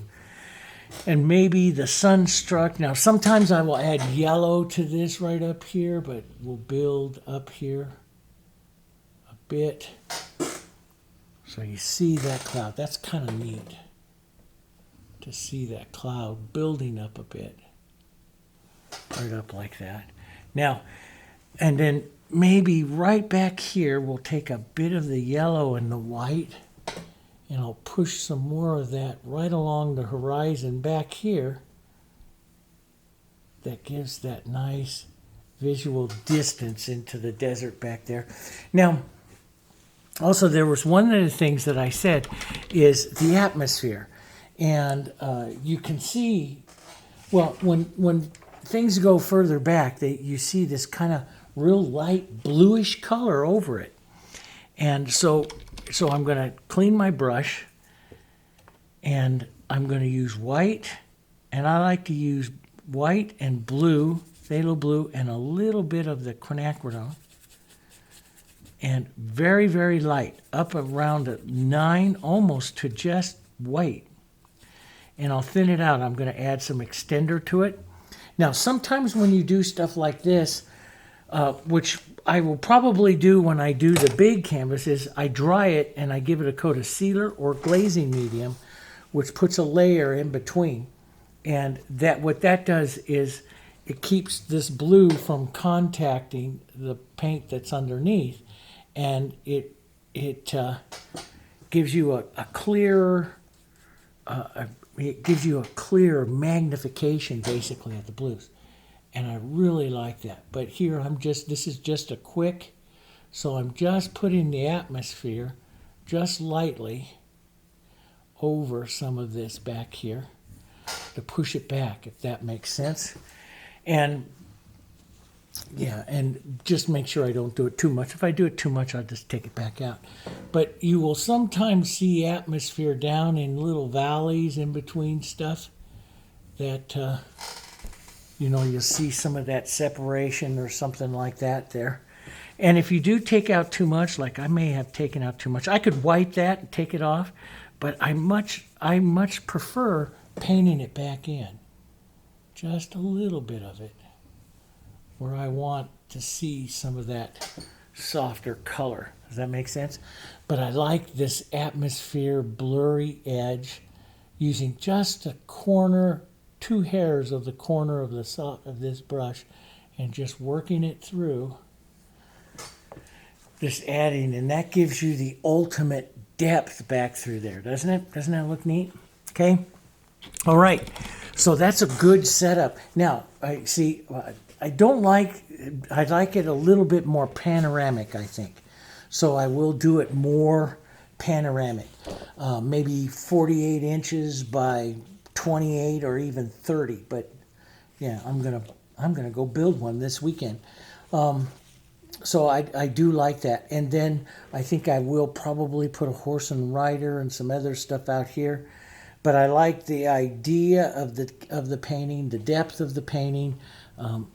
[SPEAKER 1] And maybe the sun struck. Now sometimes I will add yellow to this right up here, but we'll build up here a bit. So you see that cloud. That's kind of neat to see that cloud building up a bit. right up like that. Now, and then maybe right back here, we'll take a bit of the yellow and the white, and I'll push some more of that right along the horizon back here. That gives that nice visual distance into the desert back there. Now, also there was one of the things that I said is the atmosphere. And you can see, well, when things go further back, you see this kind of real light bluish color over it. And so I'm going to clean my brush, and I'm going to use white, and I like to use white and blue, phthalo blue, and a little bit of the quinacridone. And very, very light, up around a 9, almost to just white. And I'll thin it out. I'm going to add some extender to it. Now, sometimes when you do stuff like this, which I will probably do when I do the big canvas, is I dry it and I give it a coat of sealer or glazing medium, which puts a layer in between. And what that does is it keeps this blue from contacting the paint that's underneath, and it gives you a clearer it gives you a clear magnification basically of the blues, and I really like that. But here this is just a quick, so I'm just putting the atmosphere just lightly over some of this back here to push it back, if that makes sense. And yeah, and just make sure I don't do it too much. If I do it too much, I'll just take it back out. But you will sometimes see atmosphere down in little valleys in between stuff that, you'll see some of that separation or something like that there. And if you do take out too much, like I may have taken out too much, I could wipe that and take it off, but I much prefer painting it back in. Just a little bit of it, where I want to see some of that softer color. Does that make sense? But I like this atmosphere blurry edge, using just a corner, 2 hairs of the corner of this brush, and just working it through. Just adding, and that gives you the ultimate depth back through there, doesn't it? Doesn't that look neat? Okay. All right. So that's a good setup. Now, I see. I like it a little bit more panoramic, I think. So I will do it more panoramic, maybe 48 inches by 28 or even 30. But yeah, I'm gonna go build one this weekend. So I do like that. And then I think I will probably put a horse and rider and some other stuff out here. But I like the idea of the painting, the depth of the painting.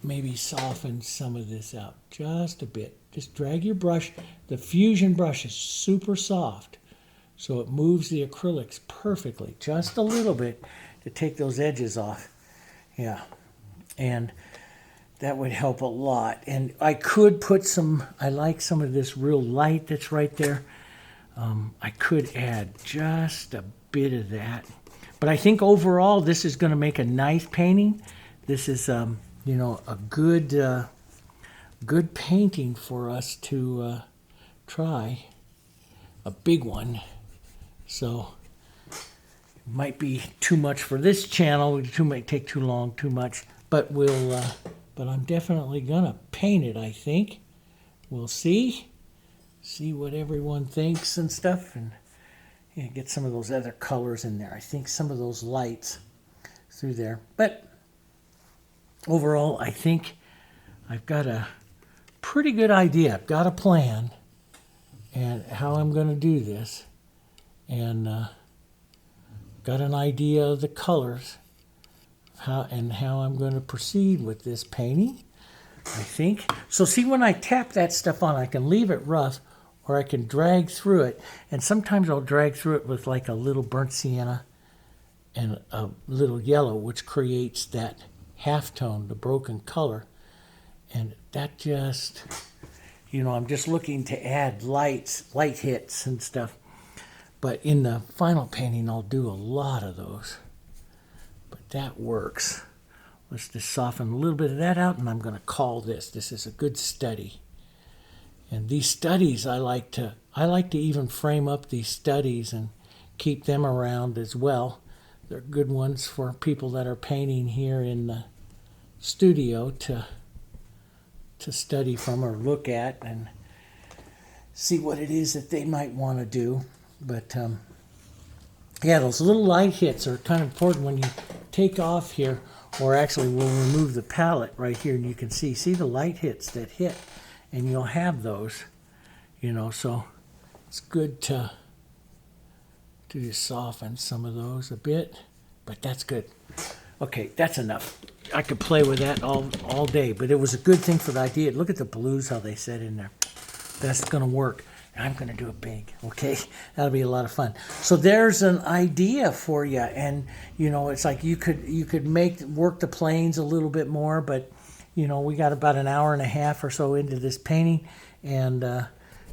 [SPEAKER 1] Maybe soften some of this out just a bit. Just drag your brush. The fusion brush is super soft, so it moves the acrylics perfectly. Just a little bit to take those edges off. Yeah, and that would help a lot. And I could put I like some of this real light that's right there. I could add just a bit of that. But I think overall this is going to make a nice painting. This is a good painting for us to try, a big one. So it might be too much for this channel. It might take too long, too much. But but I'm definitely gonna paint it. I think we'll see what everyone thinks and stuff, and yeah, get some of those other colors in there. I think some of those lights through there, but. Overall, I think I've got a pretty good idea. I've got a plan and how I'm going to do this, and got an idea of the colors, how I'm going to proceed with this painting, I think. So see, when I tap that stuff on, I can leave it rough, or I can drag through it, and sometimes I'll drag through it with like a little burnt sienna and a little yellow, which creates that halftone, the broken color. And that just, I'm just looking to add light hits and stuff. But in the final painting, I'll do a lot of those. But that works. Let's just soften a little bit of that out, and I'm going to call this. This is a good study. And these studies, I like to even frame up these studies and keep them around as well. They're good ones for people that are painting here in the studio to study from or look at and see what it is that they might want to do. But yeah, those little light hits are kind of important when you take off here, or actually we'll remove the palette right here, and you can see the light hits that hit, and you'll have those, you know, so it's good to just soften some of those a bit, but that's good. Okay, that's enough. I could play with that all day, but it was a good thing for the idea. Look at the blues, how they set in there. That's going to work. I'm going to do it big, okay? That'll be a lot of fun. So there's an idea for you, and you know, it's like you could work the planes a little bit more, but you know, we got about an hour and a half or so into this painting, and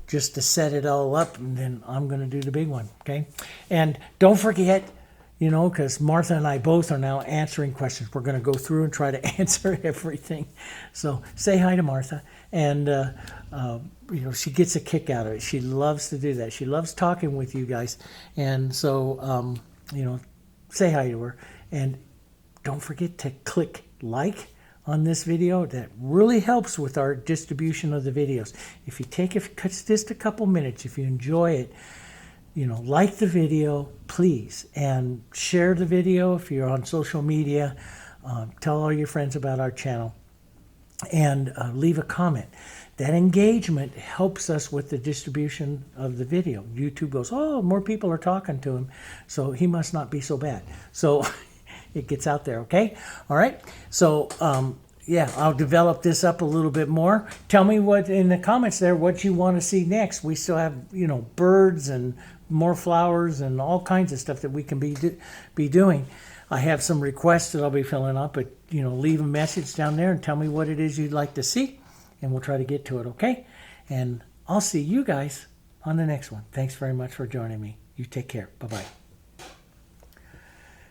[SPEAKER 1] just to set it all up, and then I'm going to do the big one, okay? And don't forget, you know, because Martha and I both are now answering questions. We're going to go through and try to answer everything. So say hi to Martha, and you know, she gets a kick out of it. She loves to do that. She loves talking with you guys, and so you know, say hi to her, and don't forget to click like on this video. That really helps with our distribution of the videos. If you take it, cuts just a couple minutes, if you enjoy it, you know, like the video, please, and share the video if you're on social media. Tell all your friends about our channel, and leave a comment. That engagement helps us with the distribution of the video. YouTube goes, oh, more people are talking to him, so he must not be so bad. So it gets out there, okay? All right, so yeah, I'll develop this up a little bit more. Tell me what in the comments there what you want to see next. We still have, you know, birds and more flowers and all kinds of stuff that we can be doing. I have some requests that I'll be filling up, but you know, leave a message down there and tell me what it is you'd like to see, and we'll try to get to it, okay? And I'll see you guys on the next one. Thanks very much for joining me. You take care. Bye-bye.